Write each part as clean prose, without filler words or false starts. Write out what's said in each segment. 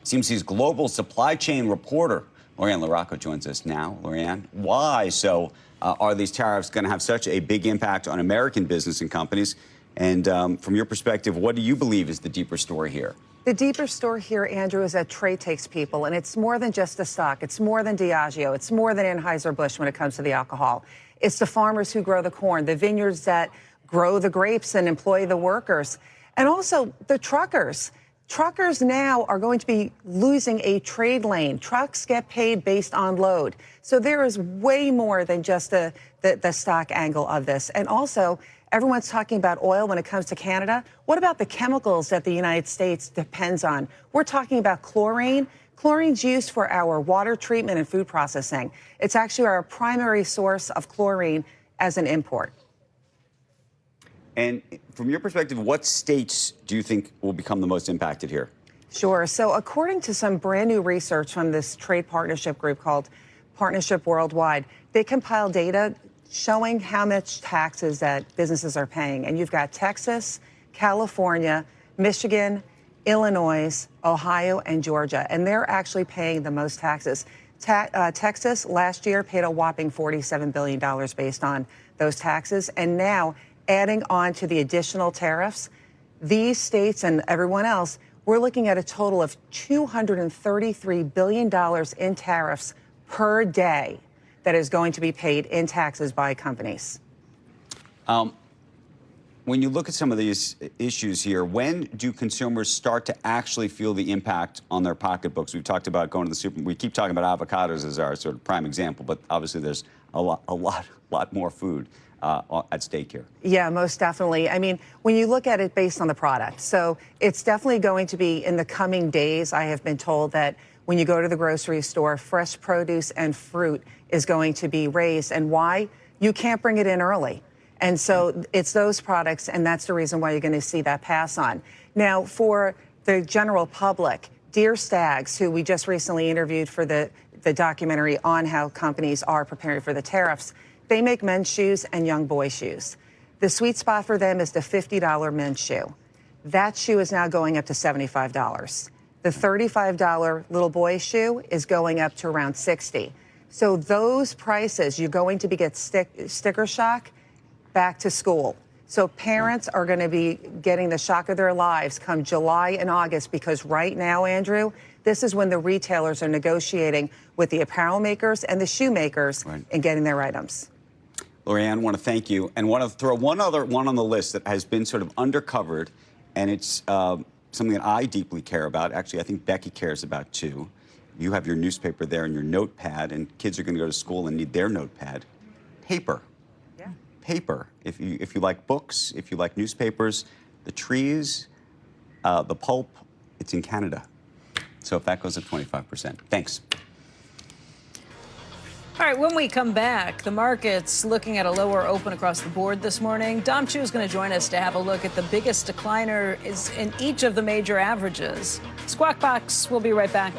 CNBC's global supply chain reporter, Lorianne LaRocco, joins us now. Lorianne, why are these tariffs going to have such a big impact on American business and companies? And from your perspective, what do you believe is the deeper story here? The deeper story here, Andrew, is that trade takes people, and it's more than just the stock. It's more than Diageo. It's more than Anheuser-Busch when it comes to the alcohol. It's the farmers who grow the corn, the vineyards that grow the grapes and employ the workers, and also the truckers. Truckers now are going to be losing a trade lane. Trucks get paid based on load. So there is way more than just the stock angle of this. And also, everyone's talking about oil when it comes to Canada. What about the chemicals that the United States depends on? We're talking about chlorine. Chlorine's used for our water treatment and food processing. It's actually our primary source of chlorine as an import. And from your perspective, what states do you think will become the most impacted here? Sure. So according to some brand new research from this trade partnership group called Partnership Worldwide, they compile data showing how much taxes that businesses are paying. And you've got Texas, California, Michigan, Illinois, Ohio, and Georgia. And they're actually paying the most taxes. Texas last year paid a whopping $47 billion based on those taxes. And now, adding on to the additional tariffs, these states and everyone else, we're looking at a total of $233 billion in tariffs per day that is going to be paid in taxes by companies. When you look at some of these issues here, when do consumers start to actually feel the impact on their pocketbooks? We've talked about going to the supermarket. We keep talking about avocados as our sort of prime example, but obviously there's a lot more food at stake here. Yeah, most definitely. I mean, when you look at it based on the product, so it's definitely going to be in the coming days. I have been told that when you go to the grocery store, fresh produce and fruit is going to be raised. And why? You can't bring it in early. And so it's those products, and that's the reason why you're going to see that pass on. Now, for the general public, Dear Stags, who we just recently interviewed for the documentary on how companies are preparing for the tariffs, they make men's shoes and young boy shoes. The sweet spot for them is the $50 men's shoe. That shoe is now going up to $75. The $35 little boy shoe is going up to around $60. So those prices, you're going to get sticker shock back to school. So parents are going to be getting the shock of their lives come July and August, because right now, Andrew, this is when the retailers are negotiating with the apparel makers and the shoe makers and getting their items. Lorianne, I want to thank you, and want to throw one other one on the list that has been sort of undercovered, and it's something that I deeply care about. Actually, I think Becky cares about too. You have your newspaper there and your notepad, and kids are going to go to school and need their notepad. Paper. Yeah. Paper. If you like books, if you like newspapers, the trees, the pulp, it's in Canada. So if that goes up 25%. Thanks. All right, when we come back, the market's looking at a lower open across the board this morning. Dom Chu is going to join us to have a look at the biggest decliner is in each of the major averages. Squawk Box, we'll be right back.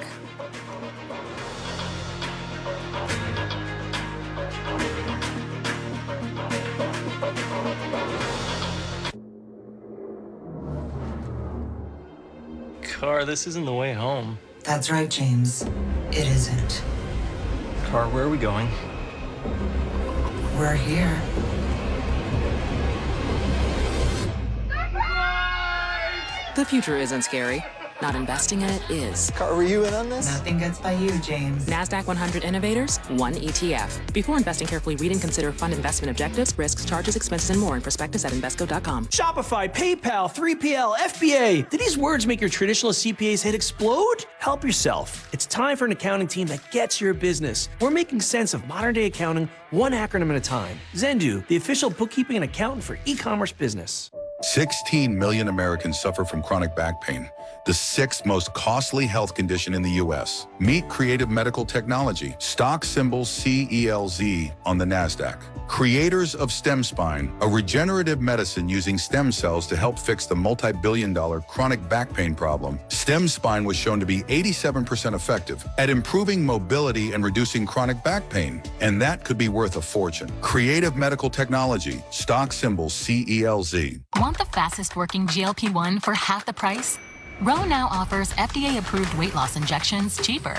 Car, this isn't the way home. That's right, James. It isn't. Car, where are we going? We're here. The future isn't scary. Not investing in it is. Car, were you in on this? Nothing gets by you, James. NASDAQ 100 Innovators, one ETF. Before investing, carefully read and consider fund investment objectives, risks, charges, expenses, and more in prospectus at Invesco.com. Shopify, PayPal, 3PL, FBA. Do these words make your traditional CPA's head explode? Help yourself. It's time for an accounting team that gets your business. We're making sense of modern-day accounting, one acronym at a time. Zendu, the official bookkeeping and accountant for e-commerce business. 16 million Americans suffer from chronic back pain, the 6th most costly health condition in the U.S. Meet Creative Medical Technology, stock symbol CELZ on the NASDAQ. Creators of Stem Spine, a regenerative medicine using stem cells to help fix the multi-billion-dollar chronic back pain problem. Stem Spine was shown to be 87% effective at improving mobility and reducing chronic back pain, and that could be worth a fortune. Creative Medical Technology, stock symbol CELZ. Want the fastest working GLP-1 for half the price? Ro now offers FDA-approved weight loss injections cheaper,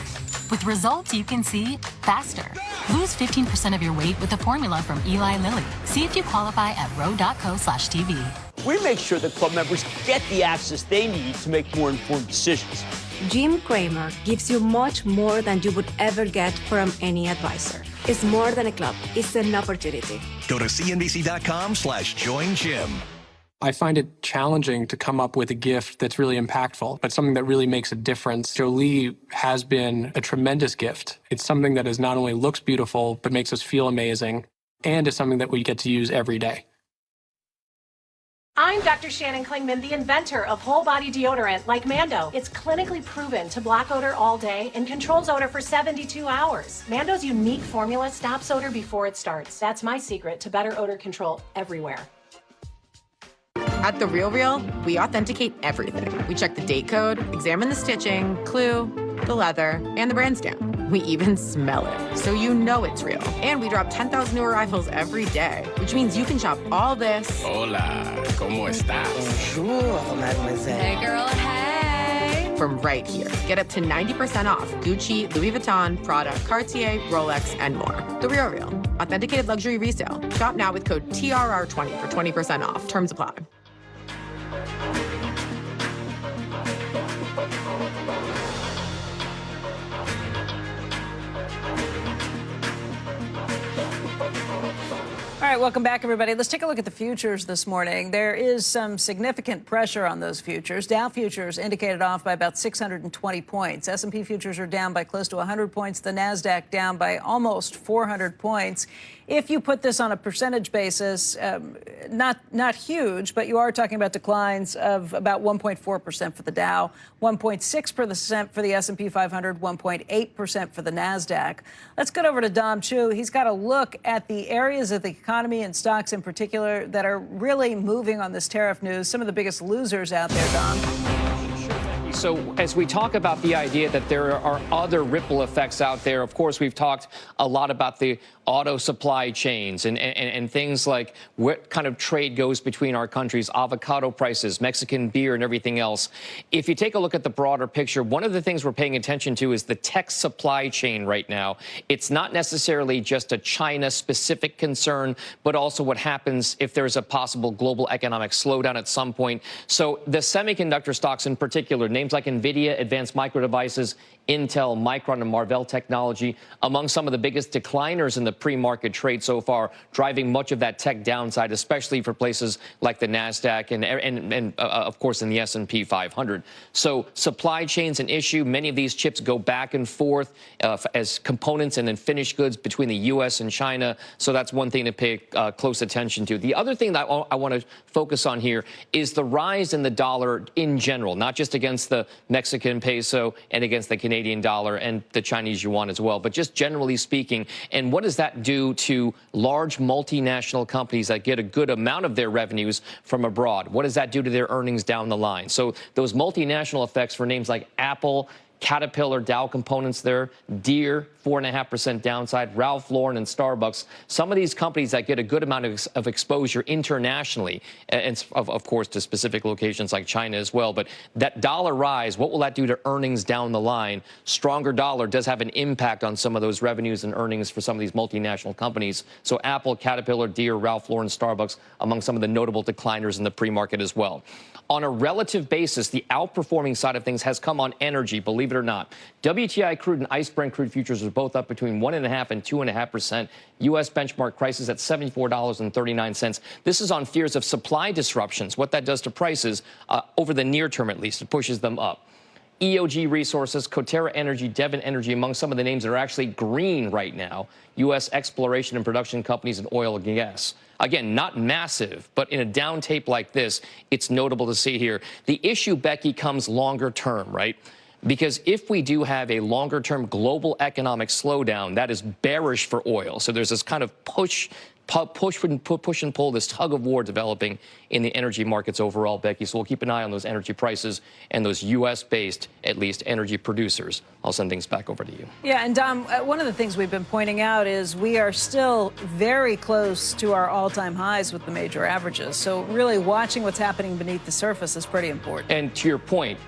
with results you can see faster. Lose 15% of your weight with a formula from Eli Lilly. See if you qualify at ro.co/TV. We make sure that club members get the access they need to make more informed decisions. Jim Cramer gives you much more than you would ever get from any advisor. It's more than a club, it's an opportunity. Go to cnbc.com/join Jim. I find it challenging to come up with a gift that's really impactful, but something that really makes a difference. Jolie has been a tremendous gift. It's something that is not only looks beautiful, but makes us feel amazing, and is something that we get to use every day. I'm Dr. Shannon Klingman, the inventor of whole body deodorant like Mando. It's clinically proven to block odor all day and controls odor for 72 hours. Mando's unique formula stops odor before it starts. That's my secret to better odor control everywhere. At The RealReal, we authenticate everything. We check the date code, examine the stitching, clue, the leather, and the brand stamp. We even smell it, so you know it's real. And we drop 10,000 new arrivals every day, which means you can shop all this. Hola, ¿cómo estás? Bonjour, mademoiselle. Hey, girl, hey. From right here. Get up to 90% off Gucci, Louis Vuitton, Prada, Cartier, Rolex, and more. The RealReal. Authenticated luxury resale. Shop now with code TRR20 for 20% off. Terms apply. All right, welcome back, everybody. Let's take a look at the futures this morning. There is some significant pressure on those futures. Dow futures indicated off by about 620 points. S&P futures are down by close to 100 points. The NASDAQ down by almost 400 points. If you put this on a percentage basis, not huge, but you are talking about declines of about 1.4% for the Dow, 1.6% for the S&P 500, 1.8% for the NASDAQ. Let's get over to Dom Chu. He's got a look at the areas of the economy and stocks in particular that are really moving on this tariff news. Some of the biggest losers out there, Dom. So as we talk about the idea that there are other ripple effects out there, of course, we've talked a lot about the auto supply chains and things like what kind of trade goes between our countries, avocado prices, Mexican beer, and everything else. If you take a look at the broader picture, one of the things we're paying attention to is the tech supply chain right now. It's not necessarily just a China-specific concern, but also what happens if there's a possible global economic slowdown at some point. So the semiconductor stocks in particular, names like NVIDIA, Advanced Micro Devices, Intel, Micron, and Marvell Technology, among some of the biggest decliners in the pre-market trade so far, driving much of that tech downside, especially for places like the NASDAQ and of course, in the S&P 500. So supply chain's an issue. Many of these chips go back and forth as components and then finished goods between the U.S. and China. So that's one thing to pay close attention to. The other thing that I want to focus on here is the rise in the dollar in general, not just against the Mexican peso and against the Canadian dollar and the Chinese yuan as well, but just generally speaking. And what does that do to large multinational companies that get a good amount of their revenues from abroad? What does that do to their earnings down the line? So those multinational effects for names like Apple, Caterpillar, Dow Components there, Deere, 4.5% downside, Ralph Lauren and Starbucks, some of these companies that get a good amount of exposure internationally, and of course to specific locations like China as well. But that dollar rise, what will that do to earnings down the line? Stronger dollar does have an impact on some of those revenues and earnings for some of these multinational companies. So Apple, Caterpillar, Deere, Ralph Lauren, Starbucks, among some of the notable decliners in the pre-market as well. On a relative basis, the outperforming side of things has come on energy, believe it or not. WTI crude and ICE Brent crude futures are both up between 1.5% and 2.5%. U.S. benchmark prices at $74.39. This is on fears of supply disruptions. What that does to prices over the near term, at least, it pushes them up. EOG Resources, Coterra Energy, Devon Energy, among some of the names that are actually green right now. U.S. exploration and production companies in oil and gas. Again, not massive, but in a down tape like this, it's notable to see here. The issue, Becky, comes longer term, right? Because if we do have a longer-term global economic slowdown, that is bearish for oil. So there's this kind of push push and pull, this tug of war developing in the energy markets overall, Becky. So we'll keep an eye on those energy prices and those U.S.-based, at least, energy producers. I'll send things back over to you. Yeah, and Dom, one of the things we've been pointing out is we are still very close to our all-time highs with the major averages. So really watching what's happening beneath the surface is pretty important. And to your point,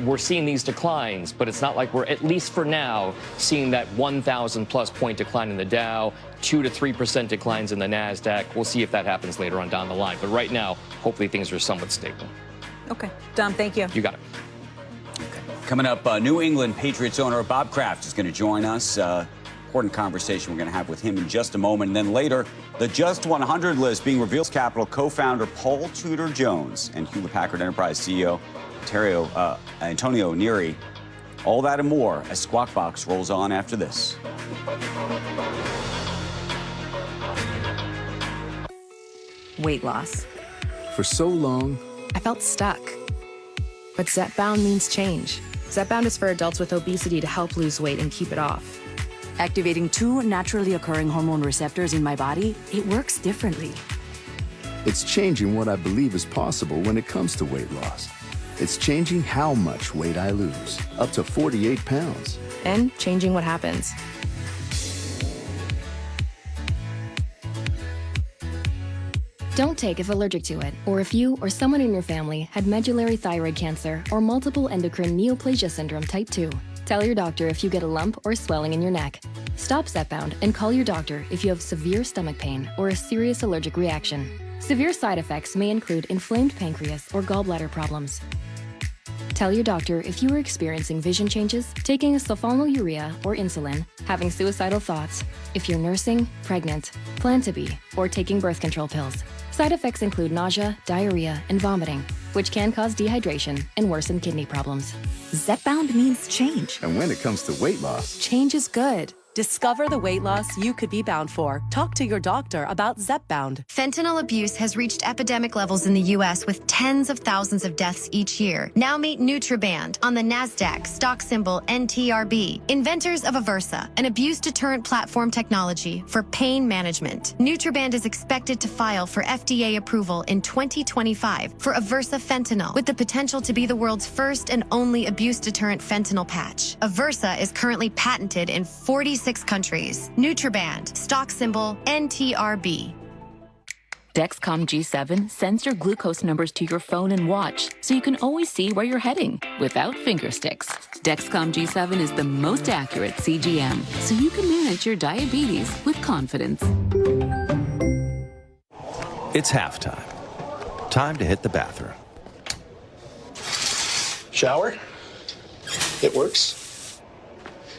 we're seeing these declines, but it's not like we're, at least for now, seeing that 1,000-plus point decline in the Dow, 2 to 3% declines in the NASDAQ. We'll see if that happens later on down the line. But right now, hopefully things are somewhat stable. Okay. Dom, thank you. You got it. Coming up, New England Patriots owner Bob Kraft is going to join us. Important conversation we're going to have with him in just a moment. And then later, the Just 100 list being revealed. Capital co-founder Paul Tudor Jones and Hewlett-Packard Enterprise CEO Antonio Neri. All that and more as Squawk Box rolls on after this. Weight loss. For so long, I felt stuck. But Zepbound means change. Zepbound is for adults with obesity to help lose weight and keep it off. Activating 2 naturally occurring hormone receptors in my body, it works differently. it's changing what I believe is possible when it comes to weight loss. It's changing how much weight I lose, up to 48 pounds. And changing what happens. Don't take if allergic to it, or if you or someone in your family had medullary thyroid cancer or multiple endocrine neoplasia syndrome type 2. Tell your doctor if you get a lump or swelling in your neck. Stop Zepbound and call your doctor if you have severe stomach pain or a serious allergic reaction. Severe side effects may include inflamed pancreas or gallbladder problems. Tell your doctor if you are experiencing vision changes, taking a sulfonylurea or insulin, having suicidal thoughts, if you're nursing, pregnant, plan to be, or taking birth control pills. Side effects include nausea, diarrhea, and vomiting, which can cause dehydration and worsen kidney problems. Zepbound means change. And when it comes to weight loss, change is good. Discover the weight loss you could be bound for. Talk to your doctor about Zepbound. Fentanyl abuse has reached epidemic levels in the U.S. with tens of thousands of deaths each year. Now meet Nutraband on the NASDAQ, stock symbol NTRB. Inventors of Aversa, an abuse deterrent platform technology for pain management. Nutraband is expected to file for FDA approval in 2025 for Aversa fentanyl, with the potential to be the world's first and only abuse deterrent fentanyl patch. Aversa is currently patented in 46 countries. Nutraband, stock symbol NTRB. Dexcom G7 sends your glucose numbers to your phone and watch, so you can always see where you're heading without finger sticks. Dexcom G7 is the most accurate CGM, so you can manage your diabetes with confidence. It's halftime. Time to hit the bathroom. Shower. It works.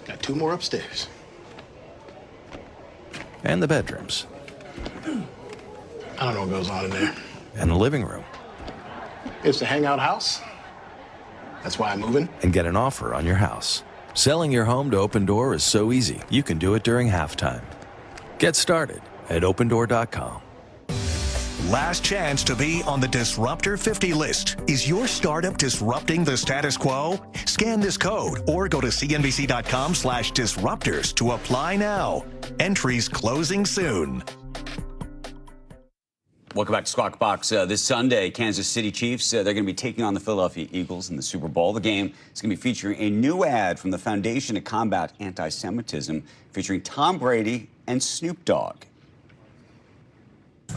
Got 2 more upstairs. And the bedrooms. I don't know what goes on in there. And the living room. It's the hangout house. That's why I'm moving. And get an offer on your house. Selling your home to Open Door is so easy, you can do it during halftime. Get started at opendoor.com. Last chance to be on the Disruptor 50 list. Is your startup disrupting the status quo? Scan this code or go to cnbc.com/disruptors to apply now. Entries closing soon. Welcome back to Squawk Box. This Sunday, Kansas City Chiefs, they're going to be taking on the Philadelphia Eagles in the Super Bowl. The game is going to be featuring a new ad from the Foundation to Combat Anti-Semitism, featuring Tom Brady and Snoop Dogg.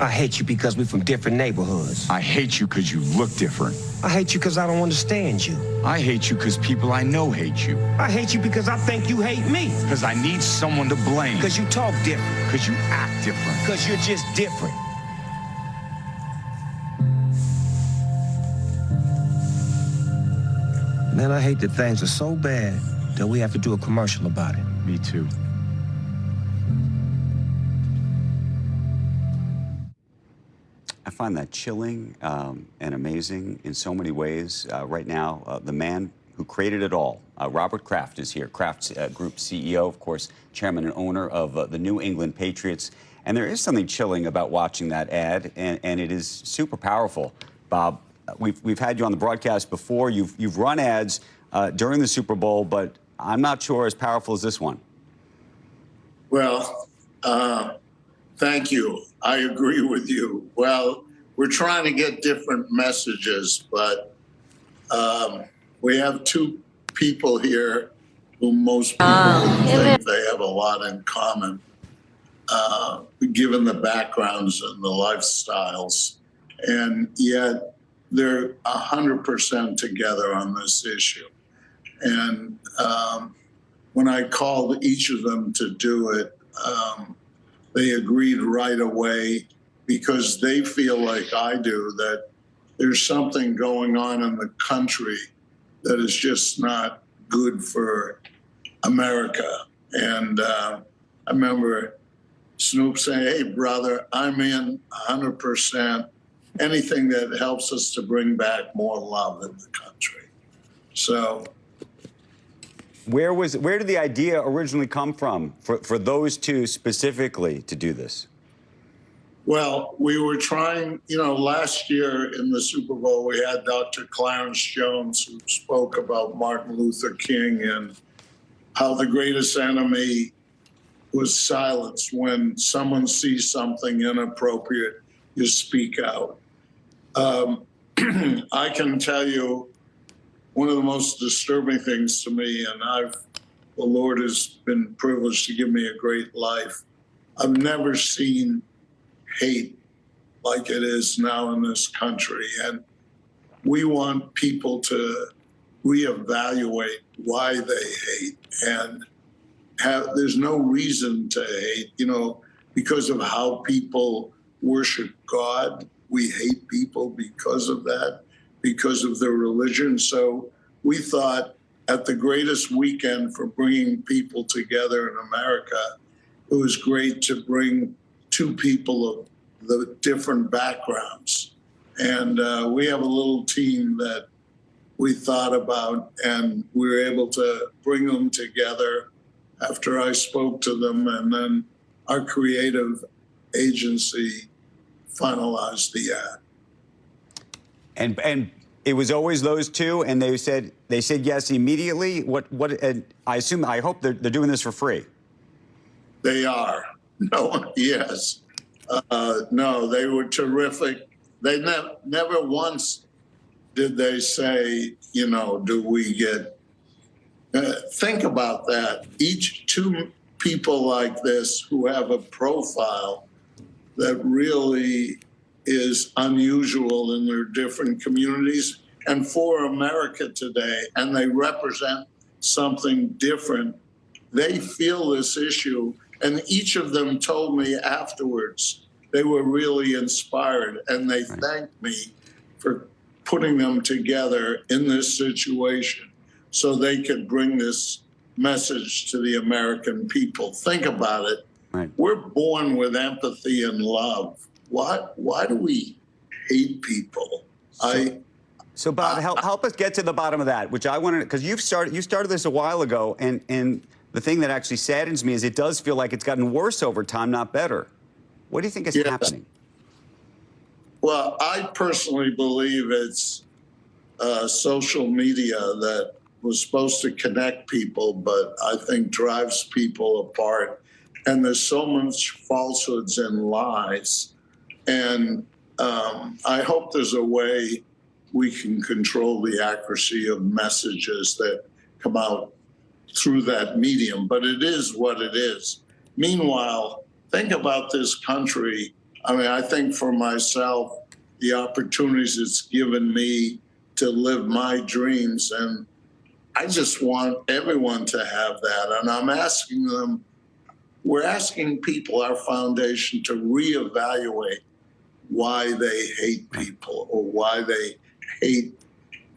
I hate you because we're from different neighborhoods. I hate you because you look different. I hate you because I don't understand you. I hate you because people I know hate you. I hate you because I think you hate me. Because I need someone to blame. Because you talk different. Because you act different. Because you're just different. Man, I hate that things are so bad that we have to do a commercial about it. Me too. I find that chilling and amazing in so many ways. Right now, the man who created it all, Robert Kraft, is here. Kraft's Group CEO, of course, chairman and owner of the New England Patriots. And there is something chilling about watching that ad, and it is super powerful. Bob, we've had you on the broadcast before. You've run ads during the Super Bowl, but I'm not sure as powerful as this one. Well, Thank you. I agree with you. Well, we're trying to get different messages, but we have two people here who most people think they have a lot in common, given the backgrounds and the lifestyles. And yet they're 100% together on this issue. And when I called each of them to do it, they agreed right away because they feel like I do that there's something going on in the country that is just not good for America. And I remember Snoop saying, hey, brother, I'm in 100%. Anything that helps us to bring back more love in the country. So where did the idea originally come from for those two specifically to do this? Well, we were trying, last year in the Super Bowl, we had Dr. Clarence Jones who spoke about Martin Luther King and how the greatest enemy was silence. When someone sees something inappropriate, you speak out. I can tell you one of the most disturbing things to me, and the Lord has been privileged to give me a great life. I've never seen hate like it is now in this country. And we want people to reevaluate why they hate and there's no reason to hate, because of how people worship God. We hate people because of that, because of their religion. So we thought at the greatest weekend for bringing people together in America, it was great to bring two people of the different backgrounds. And we have a little team that we thought about, and we were able to bring them together after I spoke to them, and then our creative agency finalized the ad. And it was always those two, and they said yes immediately. And I hope they're doing this for free. They are. No, yes. No, they were terrific. They never once did they say, do we get, think about that. Two people like this who have a profile that really is unusual in their different communities and for America today, and they represent something different. They feel this issue, and each of them told me afterwards they were really inspired, and they thanked me for putting them together in this situation so they could bring this message to the American people. Think about it. Right. We're born with empathy and love. Why do we hate people? So Bob, help us get to the bottom of that, which I wanted, because you started this a while ago, and the thing that actually saddens me is it does feel like it's gotten worse over time, not better. What do you think is happening? Well, I personally believe it's social media that was supposed to connect people, but I think drives people apart. And there's so much falsehoods and lies. And I hope there's a way we can control the accuracy of messages that come out through that medium. But it is what it is. Meanwhile, think about this country. I mean, I think for myself, the opportunities it's given me to live my dreams. And I just want everyone to have that. And I'm asking them, we're asking people, our foundation, to reevaluate why they hate people or why they hate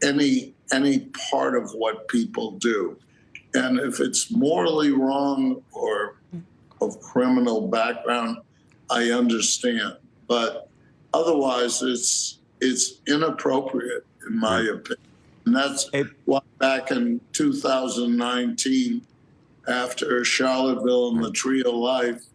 any part of what people do. And if it's morally wrong or of criminal background, I understand. But otherwise, it's inappropriate, in my opinion. And that's why back in 2019, after Charlottesville and the Tree of Life,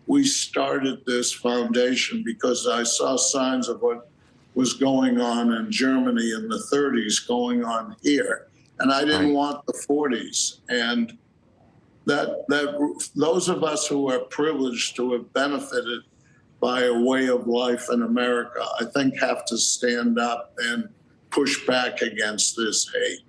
we started this foundation because I saw signs of what was going on in Germany in the 30s going on here. And I didn't want the 40s. And that those of us who are privileged to have benefited by a way of life in America, I think have to stand up and push back against this hate.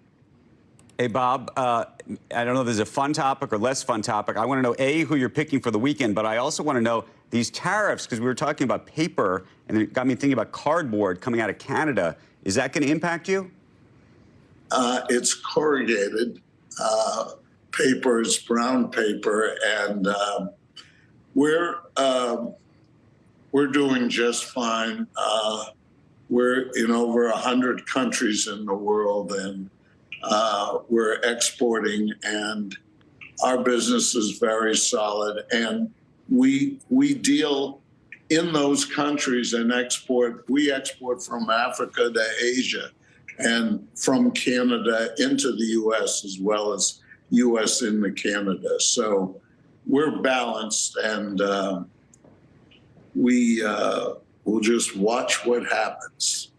Hey, Bob, I don't know if there's a fun topic or less fun topic. I want to know, A, who you're picking for the weekend, but I also want to know these tariffs, because we were talking about paper, and it got me thinking about cardboard coming out of Canada. Is that going to impact you? It's corrugated paper, it's brown paper, and we're doing just fine. We're in over 100 countries in the world, and we're exporting, and our business is very solid. And we deal in those countries and export. We export from Africa to Asia, and from Canada into the U.S. as well as U.S. into Canada. So we're balanced, and we'll just watch what happens.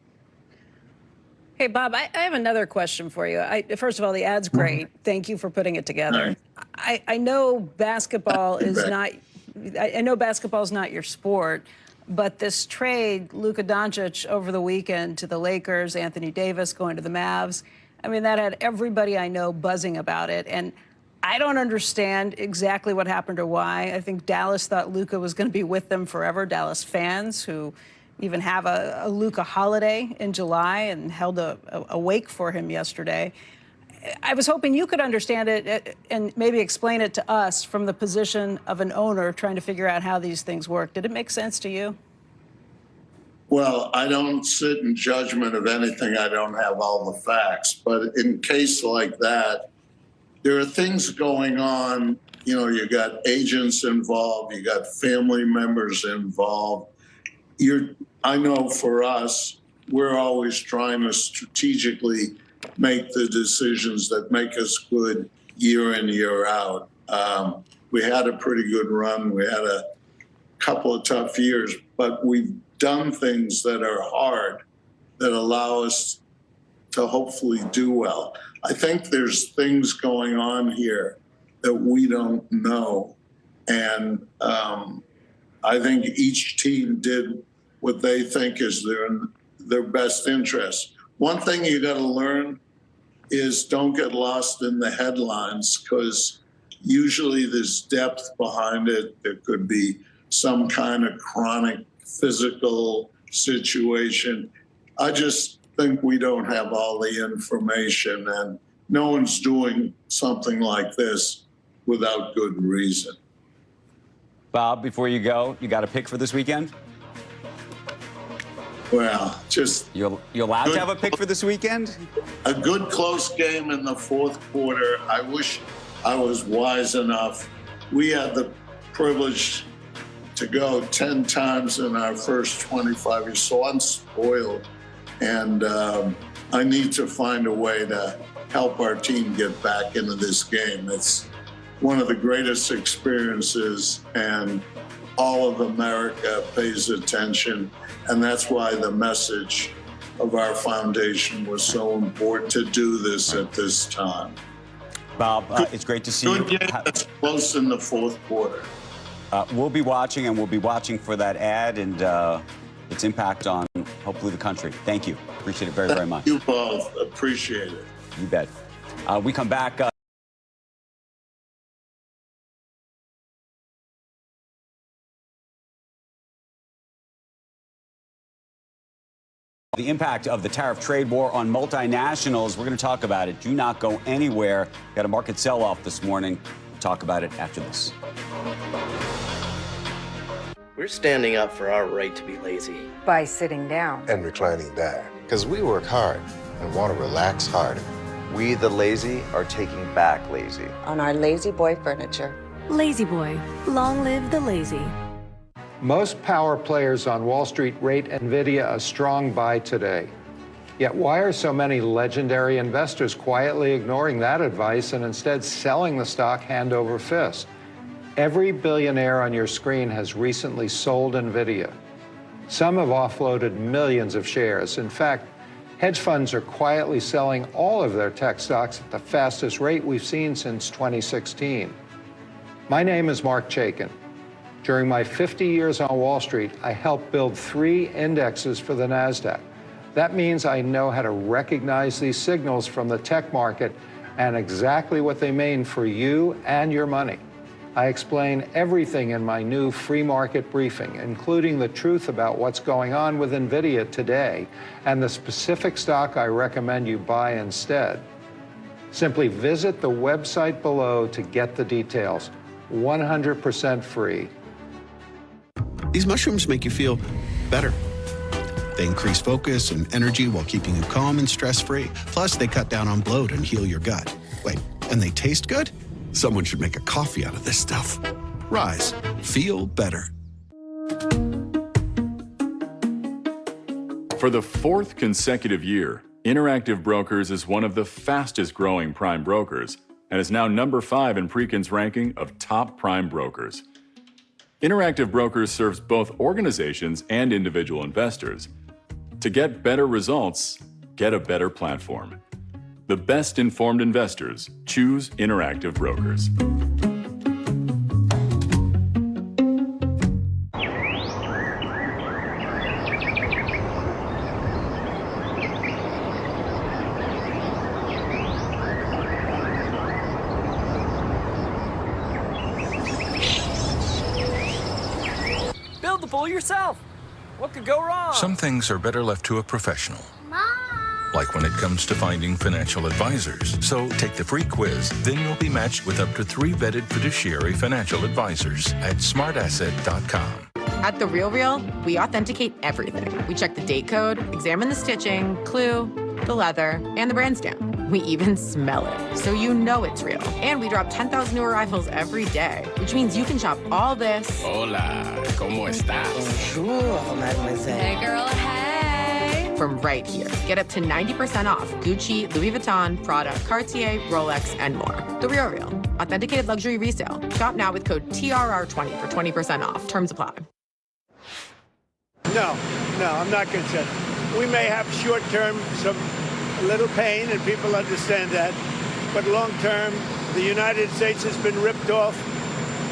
Hey, Bob, I have another question for you. First of all, the ad's great. Thank you for putting it together. I know basketball is not. I know basketball is not your sport, but this trade, Luka Doncic over the weekend to the Lakers, Anthony Davis going to the Mavs, I mean, that had everybody I know buzzing about it. And I don't understand exactly what happened or why. I think Dallas thought Luka was going to be with them forever. Dallas fans who even have a Luka holiday in July and held a wake for him yesterday. I was hoping you could understand it and maybe explain it to us from the position of an owner trying to figure out how these things work. Did it make sense to you? Well, I don't sit in judgment of anything. I don't have all the facts. But in a case like that, there are things going on. You know, you got agents involved, you got family members involved. I know for us, we're always trying to strategically make the decisions that make us good year in, year out. We had a pretty good run. We had a couple of tough years, but we've done things that are hard that allow us to hopefully do well. I think there's things going on here that we don't know. And I think each team did what they think is their best interest. One thing you got to learn is don't get lost in the headlines, because usually there's depth behind it. There could be some kind of chronic physical situation. I just think we don't have all the information, and no one's doing something like this without good reason. Bob, before you go, you got a pick for this weekend? Well, just... You're allowed to have a pick for this weekend? A good close game in the fourth quarter. I wish I was wise enough. We had the privilege to go 10 times in our first 25 years, so I'm spoiled. And I need to find a way to help our team get back into this game. It's one of the greatest experiences, and all of America pays attention. And that's why the message of our foundation was so important to do this at this time. Bob, it's great to see you. Good game that's close in the fourth quarter. We'll be watching, and we'll be watching for that ad and its impact on, hopefully, the country. Thank you. Appreciate it very, very much. You both. Appreciate it. You bet. We come back. The impact of the tariff trade war on multinationals. We're going to talk about it. Do not go anywhere. Got a market sell-off this morning. We'll talk about it after this. We're standing up for our right to be lazy. By sitting down. And reclining back. Because we work hard and want to relax harder. We, the lazy, are taking back lazy. On our Lazy Boy furniture. Lazy Boy. Long live the lazy. Most power players on Wall Street rate NVIDIA a strong buy today. Yet why are so many legendary investors quietly ignoring that advice and instead selling the stock hand over fist? Every billionaire on your screen has recently sold NVIDIA. Some have offloaded millions of shares. In fact, hedge funds are quietly selling all of their tech stocks at the fastest rate we've seen since 2016. My name is Mark Chaikin. During my 50 years on Wall Street, I helped build 3 indexes for the NASDAQ. That means I know how to recognize these signals from the tech market and exactly what they mean for you and your money. I explain everything in my new free market briefing, including the truth about what's going on with NVIDIA today and the specific stock I recommend you buy instead. Simply visit the website below to get the details. 100% free. These mushrooms make you feel better. They increase focus and energy while keeping you calm and stress-free. Plus, they cut down on bloat and heal your gut. Wait, and they taste good? Someone should make a coffee out of this stuff. Rise. Feel better. For the 4th consecutive year, Interactive Brokers is one of the fastest growing prime brokers and is now number 5 in Preqin's ranking of top prime brokers. Interactive Brokers serves both organizations and individual investors. To get better results, get a better platform. The best informed investors choose Interactive Brokers. Build the pool yourself. What could go wrong? Some things are better left to a professional. Like when it comes to finding financial advisors. So take the free quiz, then you'll be matched with up to 3 vetted fiduciary financial advisors at smartasset.com. At The RealReal, we authenticate everything. We check the date code, examine the stitching, clue, the leather, and the brand stamp. We even smell it, so you know it's real. And we drop 10,000 new arrivals every day, which means you can shop all this. Hola, ¿cómo estás? Bonjour, mademoiselle. Hey, girl, hey. From right here. Get up to 90% off Gucci, Louis Vuitton, Prada, Cartier, Rolex, and more. The RealReal. Authenticated luxury resale. Shop now with code TRR20 for 20% off. Terms apply. No, I'm not concerned. We may have short-term a little pain, and people understand that. But long-term, the United States has been ripped off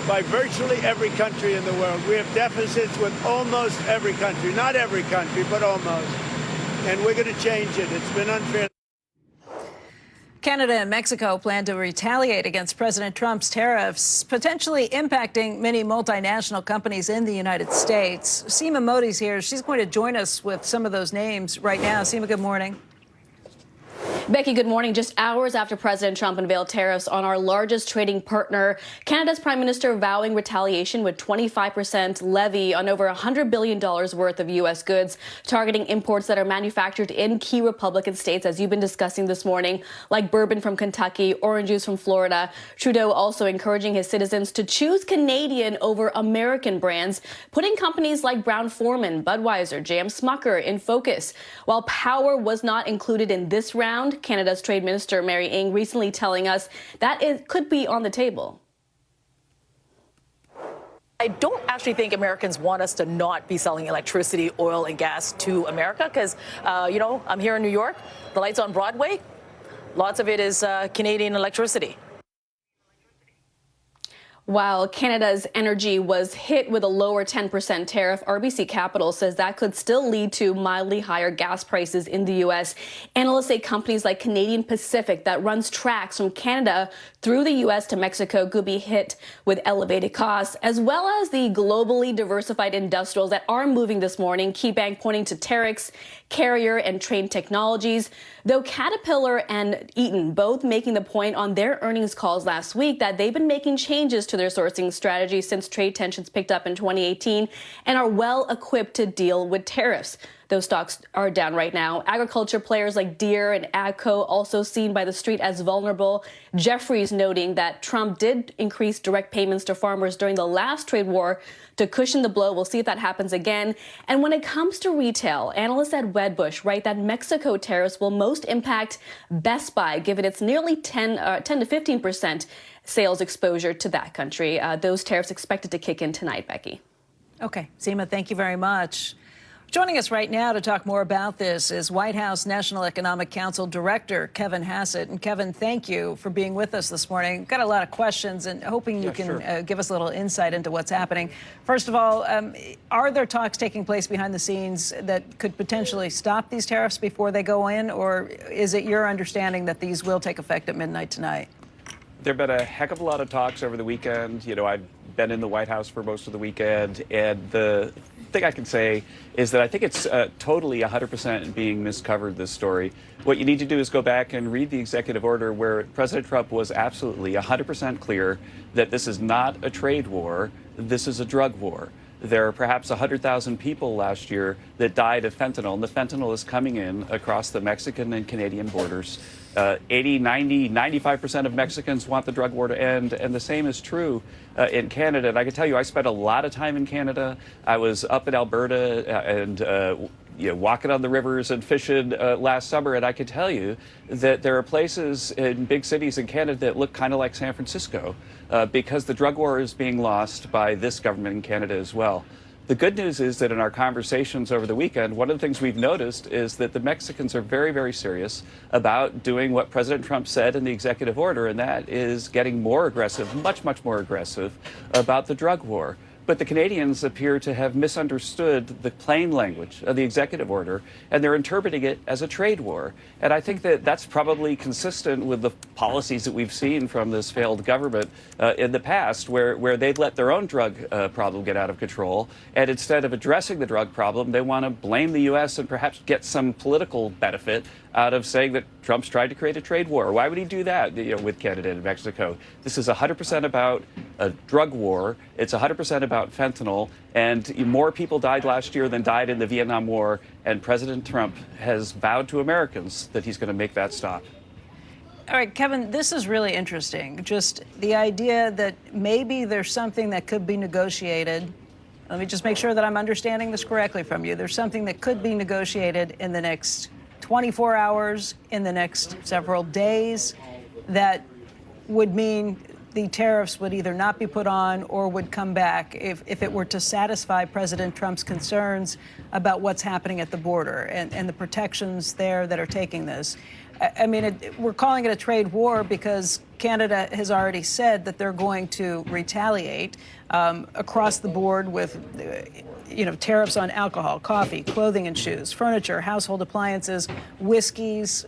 by virtually every country in the world. We have deficits with almost every country. Not every country, but almost. And we're going to change it. It's been unfair. Canada and Mexico plan to retaliate against President Trump's tariffs, potentially impacting many multinational companies in the United States. Seema Modi's here. She's going to join us with some of those names right now. Seema, good morning. Becky, good morning. Just hours after President Trump unveiled tariffs on our largest trading partner, Canada's Prime Minister vowing retaliation with 25% levy on over $100 billion worth of U.S. goods, targeting imports that are manufactured in key Republican states, as you've been discussing this morning, like bourbon from Kentucky, orange juice from Florida. Trudeau also encouraging his citizens to choose Canadian over American brands, putting companies like Brown-Forman, Budweiser, J.M. Smucker in focus. While power was not included in this round, Canada's Trade Minister Mary Ng recently telling us that it could be on the table. I don't actually think Americans want us to not be selling electricity, oil, and gas to America because, I'm here in New York. The lights on Broadway, lots of it is Canadian electricity. While Canada's energy was hit with a lower 10% tariff, RBC Capital says that could still lead to mildly higher gas prices in the U.S. Analysts say companies like Canadian Pacific that runs tracks from Canada through the U.S. to Mexico could be hit with elevated costs, as well as the globally diversified industrials that are moving this morning. KeyBank pointing to Terex, Carrier, and Trane Technologies, though Caterpillar and Eaton both making the point on their earnings calls last week that they've been making changes to their sourcing strategy since trade tensions picked up in 2018 and are well equipped to deal with tariffs. Those stocks are down right now. Agriculture players like Deere and AGCO also seen by the street as vulnerable. Jefferies noting that Trump did increase direct payments to farmers during the last trade war to cushion the blow. We'll see if that happens again. And when it comes to retail, analysts at Wedbush write that Mexico tariffs will most impact Best Buy, given its nearly 10 to 15% sales exposure to that country. Those tariffs expected to kick in tonight, Becky. Okay, Seema, thank you very much. Joining us right now to talk more about this is White House National Economic Council Director Kevin Hassett. And Kevin, thank you for being with us this morning. Got a lot of questions and hoping you can give us a little insight into what's happening. First of all, are there talks taking place behind the scenes that could potentially stop these tariffs before they go in? Or is it your understanding that these will take effect at midnight tonight? There have been a heck of a lot of talks over the weekend. You know, I've been in the White House for most of the weekend, and the thing I can say is that I think it's totally 100% being miscovered, this story. What you need to do is go back and read the executive order where President Trump was absolutely 100% clear that this is not a trade war, this is a drug war. There are perhaps 100,000 people last year that died of fentanyl, and the fentanyl is coming in across the Mexican and Canadian borders. 80, 90, 95% of Mexicans want the drug war to end, and the same is true in Canada. And I can tell you, I spent a lot of time in Canada. I was up in Alberta and walking on the rivers and fishing last summer, and I can tell you that there are places in big cities in Canada that look kind of like San Francisco because the drug war is being lost by this government in Canada as well. The good news is that in our conversations over the weekend, one of the things we've noticed is that the Mexicans are very, very serious about doing what President Trump said in the executive order, and that is getting more aggressive, much, much more aggressive about the drug war. But the Canadians appear to have misunderstood the plain language of the executive order, and they're interpreting it as a trade war. And I think that that's probably consistent with the policies that we've seen from this failed government in the past, where they've let their own drug problem get out of control. And instead of addressing the drug problem, they want to blame the U.S. and perhaps get some political benefit out of saying that Trump's tried to create a trade war. Why would he do that with Canada and Mexico? This is 100% about a drug war. It's 100% about fentanyl. And more people died last year than died in the Vietnam War. And President Trump has vowed to Americans that he's going to make that stop. All right, Kevin, this is really interesting. Just the idea that maybe there's something that could be negotiated. Let me just make sure that I'm understanding this correctly from you. There's something that could be negotiated in the next 24 hours, in the next several days, that would mean the tariffs would either not be put on or would come back if it were to satisfy President Trump's concerns about what's happening at the border and the protections there that are taking this. I mean, we're calling it a trade war because Canada has already said that they're going to retaliate across the board with tariffs on alcohol, coffee, clothing and shoes, furniture, household appliances, whiskeys,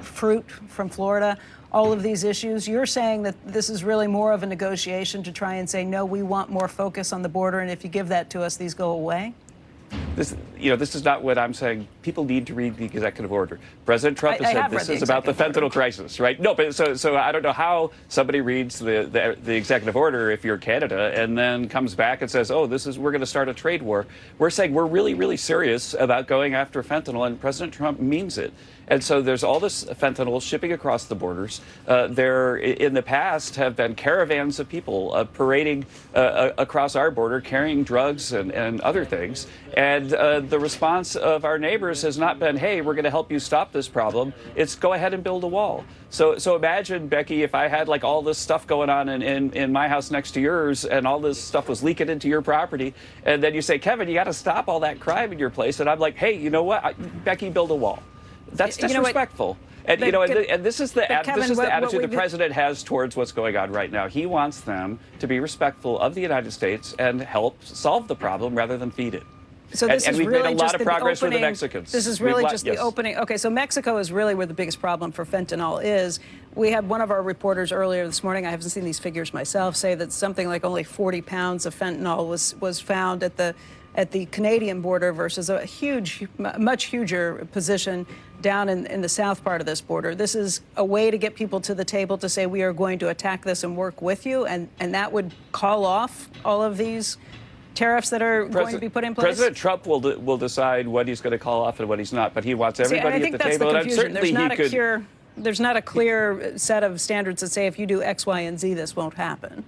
fruit from Florida, all of these issues. You're saying that this is really more of a negotiation to try and say, no, we want more focus on the border, and if you give that to us, these go away? This is not what I'm saying. People need to read the executive order. President Trump has said this is about the fentanyl crisis, right? No, but so I don't know how somebody reads the executive order if you're Canada and then comes back and says, oh, we're going to start a trade war. We're saying we're really, really serious about going after fentanyl, and President Trump means it. And so there's all this fentanyl shipping across the borders. There, in the past, have been caravans of people parading across our border, carrying drugs and other things. And the response of our neighbors has not been, hey, we're going to help you stop this problem. It's go ahead and build a wall. So imagine, Becky, if I had like all this stuff going on in my house next to yours, and all this stuff was leaking into your property, and then you say, Kevin, you got to stop all that crime in your place. And I'm like, hey, you know what? Becky, build a wall. That's disrespectful. And and this is the attitude the president has towards what's going on right now. He wants them to be respectful of the United States and help solve the problem rather than feed it. So this and is we've really made a lot of progress with the Mexicans. This is really just the opening. Okay, so Mexico is really where the biggest problem for fentanyl is. We had one of our reporters earlier this morning, I haven't seen these figures myself, say that something like only 40 pounds of fentanyl was found at the Canadian border versus a much huger position down in the south part of this border. This is a way to get people to the table to say we are going to attack this and work with you, and that would call off all of these tariffs that are going to be put in place? President Trump will decide what he's going to call off and what he's not, but he wants everybody at the table. And certainly there's not a clear set of standards that say if you do X, Y, and Z, this won't happen.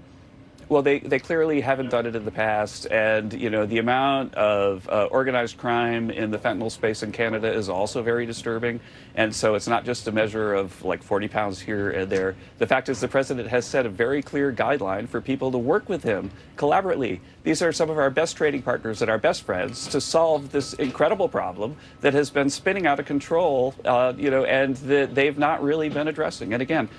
Well, they clearly haven't done it in the past, and the amount of organized crime in the fentanyl space in Canada is also very disturbing. And so it's not just a measure of like 40 pounds here and there. The fact is the president has set a very clear guideline for people to work with him collaboratively. These are some of our best trading partners and our best friends to solve this incredible problem that has been spinning out of control, and that they've not really been addressing. And again,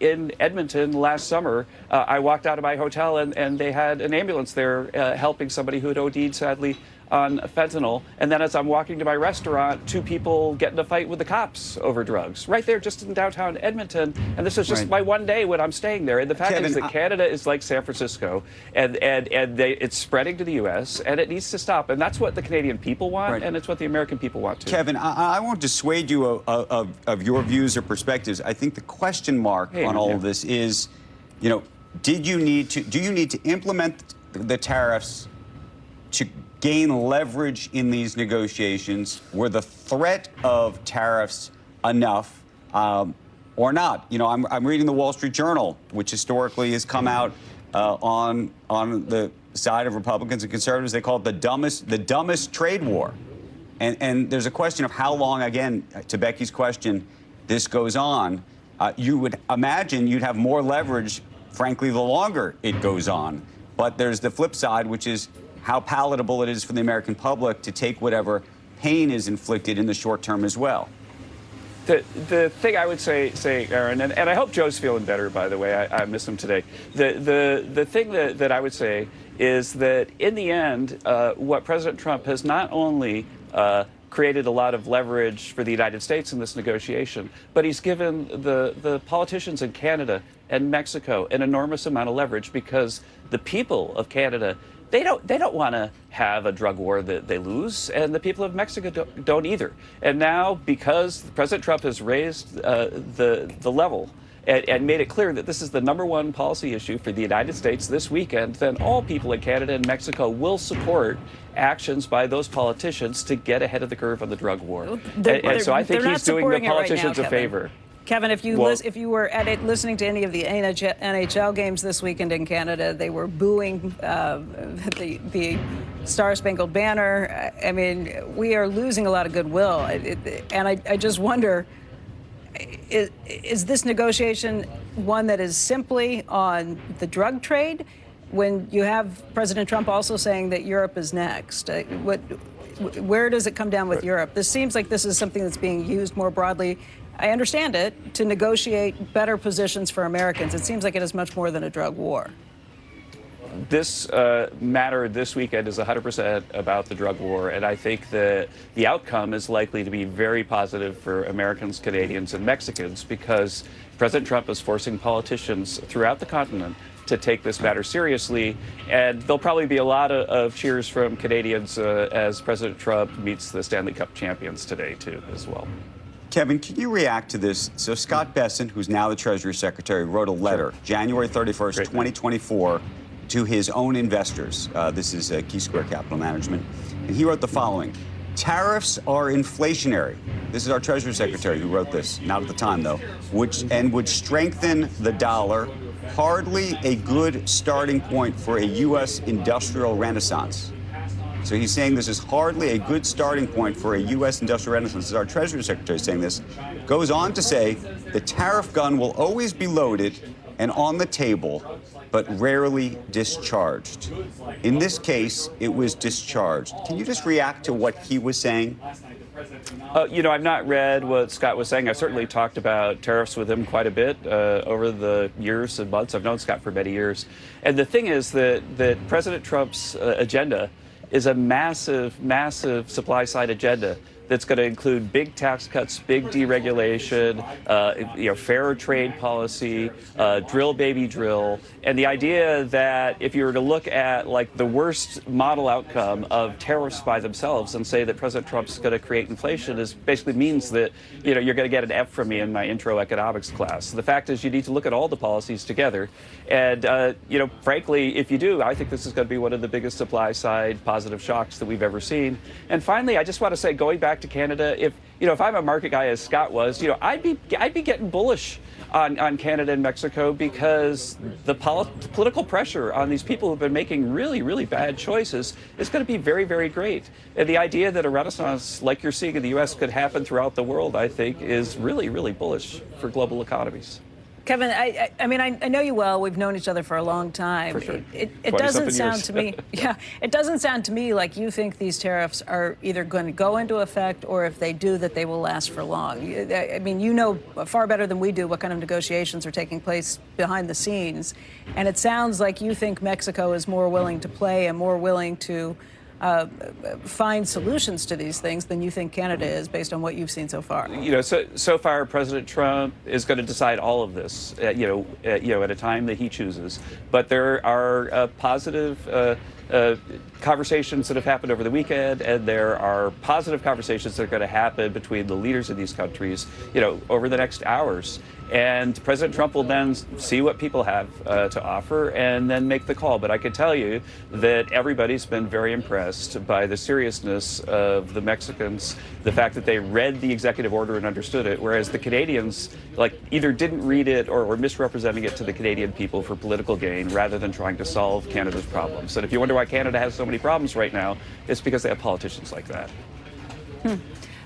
in Edmonton last summer, I walked out of my hotel and they had an ambulance there helping somebody who had OD'd, sadly, on fentanyl. And then as I'm walking to my restaurant, 2 people get in a fight with the cops over drugs right there just in downtown Edmonton. And this is just my one day when I'm staying there. And the fact is that Canada is like San Francisco, and it's spreading to the U.S., and it needs to stop. And that's what the Canadian people want, and it's what the American people want too. Kevin, I won't dissuade you of your views or perspectives. I think the question mark on all of this is, do you need to implement the tariffs to gain leverage in these negotiations? Were the threat of tariffs enough or not? I'm reading the Wall Street Journal, which historically has come out on the side of Republicans and conservatives. They call it the dumbest trade war. And there's a question of how long, again, to Becky's question, this goes on. You would imagine you'd have more leverage, frankly, the longer it goes on. But there's the flip side, which is how palatable it is for the American public to take whatever pain is inflicted in the short term as well. The thing I would say, Aaron, and I hope Joe's feeling better, by the way. I miss him today. The thing that I would say is that in the end, what President Trump has not only created a lot of leverage for the United States in this negotiation, but he's given the politicians in Canada and Mexico an enormous amount of leverage, because the people of Canada, they don't want to have a drug war that they lose, and the people of Mexico don't either. And now, because President Trump has raised the level and made it clear that this is the #1 policy issue for the United States this weekend, then all people in Canada and Mexico will support actions by those politicians to get ahead of the curve on the drug war. And so I think he's doing the politicians a favor. Kevin, if you were at it listening to any of the NHL games this weekend in Canada, they were booing the Star Spangled Banner. I mean, we are losing a lot of goodwill, and I just wonder, is this negotiation one that is simply on the drug trade, when you have President Trump also saying that Europe is next? Where does it come down with Europe? This seems like this is something that's being used more broadly, I understand it, to negotiate better positions for Americans. It seems like it is much more than a drug war. This matter this weekend is 100% about the drug war, and I think that the outcome is likely to be very positive for Americans, Canadians, and Mexicans, because President Trump is forcing politicians throughout the continent to take this matter seriously, and there'll probably be a lot of cheers from Canadians as President Trump meets the Stanley Cup champions today, too, as well. Kevin, can you react to this? So Scott Bessent, who's now the Treasury Secretary, wrote a letter January 31st, 2024, to his own investors. This is Key Square Capital Management. And he wrote the following: tariffs are inflationary. This is our Treasury Secretary who wrote this, not at the time, though, would strengthen the dollar. Hardly a good starting point for a U.S. industrial renaissance. So he's saying this is hardly a good starting point for a U.S. industrial renaissance. This is our Treasury Secretary saying this. Goes on to say the tariff gun will always be loaded and on the table, but rarely discharged. In this case, it was discharged. Can you just react to what he was saying? I've not read what Scott was saying. I've certainly talked about tariffs with him quite a bit over the years and months. I've known Scott for many years. And the thing is that President Trump's agenda is a massive, massive supply-side agenda that's going to include big tax cuts, big deregulation, fairer trade policy, drill baby drill, and the idea that if you were to look at like the worst model outcome of tariffs by themselves and say that President Trump's going to create inflation is basically means that you're going to get an F from me in my intro economics class. The fact is you need to look at all the policies together, and frankly, if you do, I think this is going to be one of the biggest supply side positive shocks that we've ever seen. And finally, I just want to say, going back back to Canada, if I'm a market guy, as Scott was, I'd be getting bullish on Canada and Mexico, because the political pressure on these people who've been making really, really bad choices is going to be very, very great. And the idea that a renaissance like you're seeing in the U.S. could happen throughout the world, I think, is really, really bullish for global economies. Kevin, I mean, I know you well. We've known each other for a long time. For sure. It doesn't sound to me, it doesn't sound to me like you think these tariffs are either going to go into effect, or if they do, that they will last for long. I mean, you know far better than we do what kind of negotiations are taking place behind the scenes. And it sounds like you think Mexico is more willing to play and more willing to find solutions to these things than you think Canada is, based on what you've seen so far. So far, President Trump is going to decide all of this, at a time that he chooses. But there are positive conversations that have happened over the weekend, and there are positive conversations that are going to happen between the leaders of these countries, over the next hours. And President Trump will then see what people have to offer and then make the call. But I can tell you that everybody's been very impressed by the seriousness of the Mexicans, the fact that they read the executive order and understood it, whereas the Canadians either didn't read it or were misrepresenting it to the Canadian people for political gain rather than trying to solve Canada's problems. And if you wonder why Canada has so many problems right now, it's because they have politicians like that.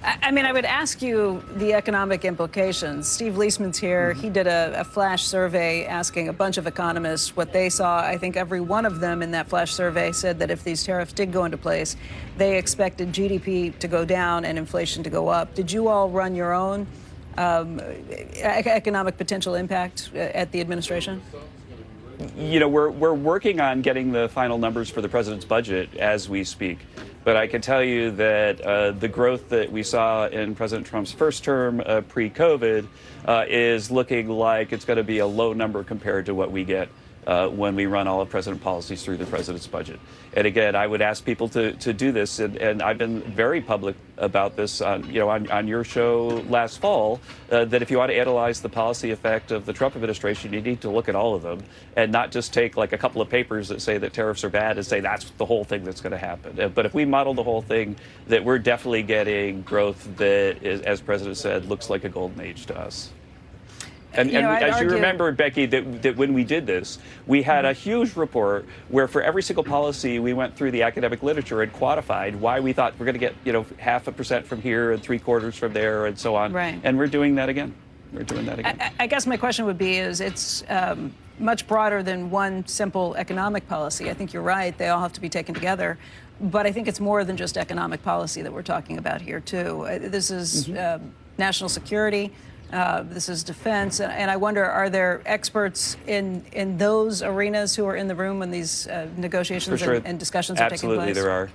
I mean, I would ask you the economic implications. Steve Leisman's here. He did a flash survey asking a bunch of economists what they saw. I think every one of them in that flash survey said that if these tariffs did go into place, they expected GDP to go down and inflation to go up. Did you all run your own economic potential impact at the administration? We're working on getting the final numbers for the president's budget as we speak. But I can tell you that the growth that we saw in President Trump's first term pre-COVID is looking like it's going to be a low number compared to what we get when we run all of president policies through the president's budget. And again, I would ask people to do this, and I've been very public about this on your show last fall, that if you want to analyze the policy effect of the Trump administration, you need to look at all of them and not just take a couple of papers that say that tariffs are bad and say that's the whole thing that's going to happen. But if we model the whole thing, that we're definitely getting growth that is, as President said, looks like a golden age to us. And as you remember, Becky, that when we did this, we had a huge report where for every single policy we went through the academic literature and quantified why we thought we're going to get 0.5% from here and 3/4 from there and so on. Right. And we're doing that again. I guess my question would be it's much broader than one simple economic policy. I think you're right. They all have to be taken together. But I think it's more than just economic policy that we're talking about here, too. This is national security. This is defense, and I wonder, are there experts in those arenas who are in the room when these negotiations and discussions are taking place? Absolutely, there are.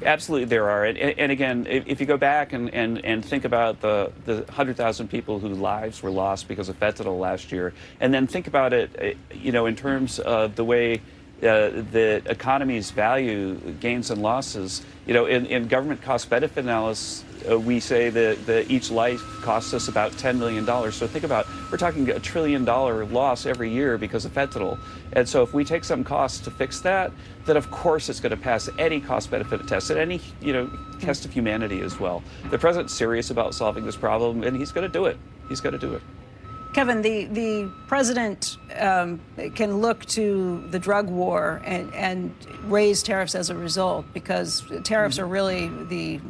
Absolutely, there are. And again, if you go back and think about the 100,000 people whose lives were lost because of fentanyl last year, and then think about it, in terms of the way the economies value gains and losses. In government cost-benefit analysis, we say that each life costs us about $10 million. So think about, we're talking $1 trillion loss every year because of fentanyl. And so if we take some costs to fix that, then of course it's going to pass any cost-benefit test and any test of humanity as well. The president's serious about solving this problem, and he's going to do it. He's going to do it. Kevin, the president can look to the drug war and raise tariffs as a result, because tariffs are really the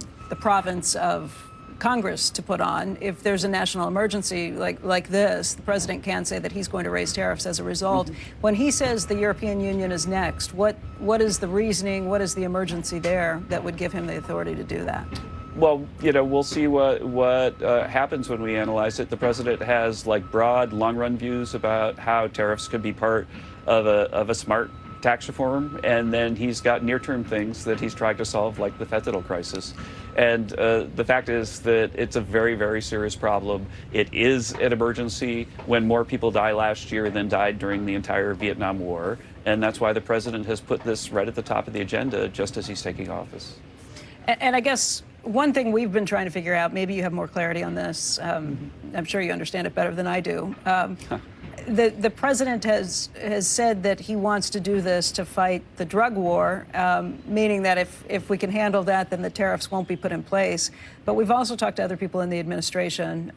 province of Congress to put on. If there's a national emergency like this, the president can say that he's going to raise tariffs as a result. When he says the European Union is next, what is the reasoning, what is the emergency there that would give him the authority to do that? Well, we'll see what happens when we analyze it. The president has broad, long-run views about how tariffs could be part of a smart tax reform, and then he's got near-term things that he's trying to solve, like the fentanyl crisis. And the fact is that it's a very, very serious problem. It is an emergency when more people die last year than died during the entire Vietnam War, and that's why the president has put this right at the top of the agenda just as he's taking office. And I guess one thing we've been trying to figure out, maybe you have more clarity on this, I'm sure you understand it better than I do. The president has said that he wants to do this to fight the drug war, meaning that if we can handle that, then the tariffs won't be put in place. But we've also talked to other people in the administration,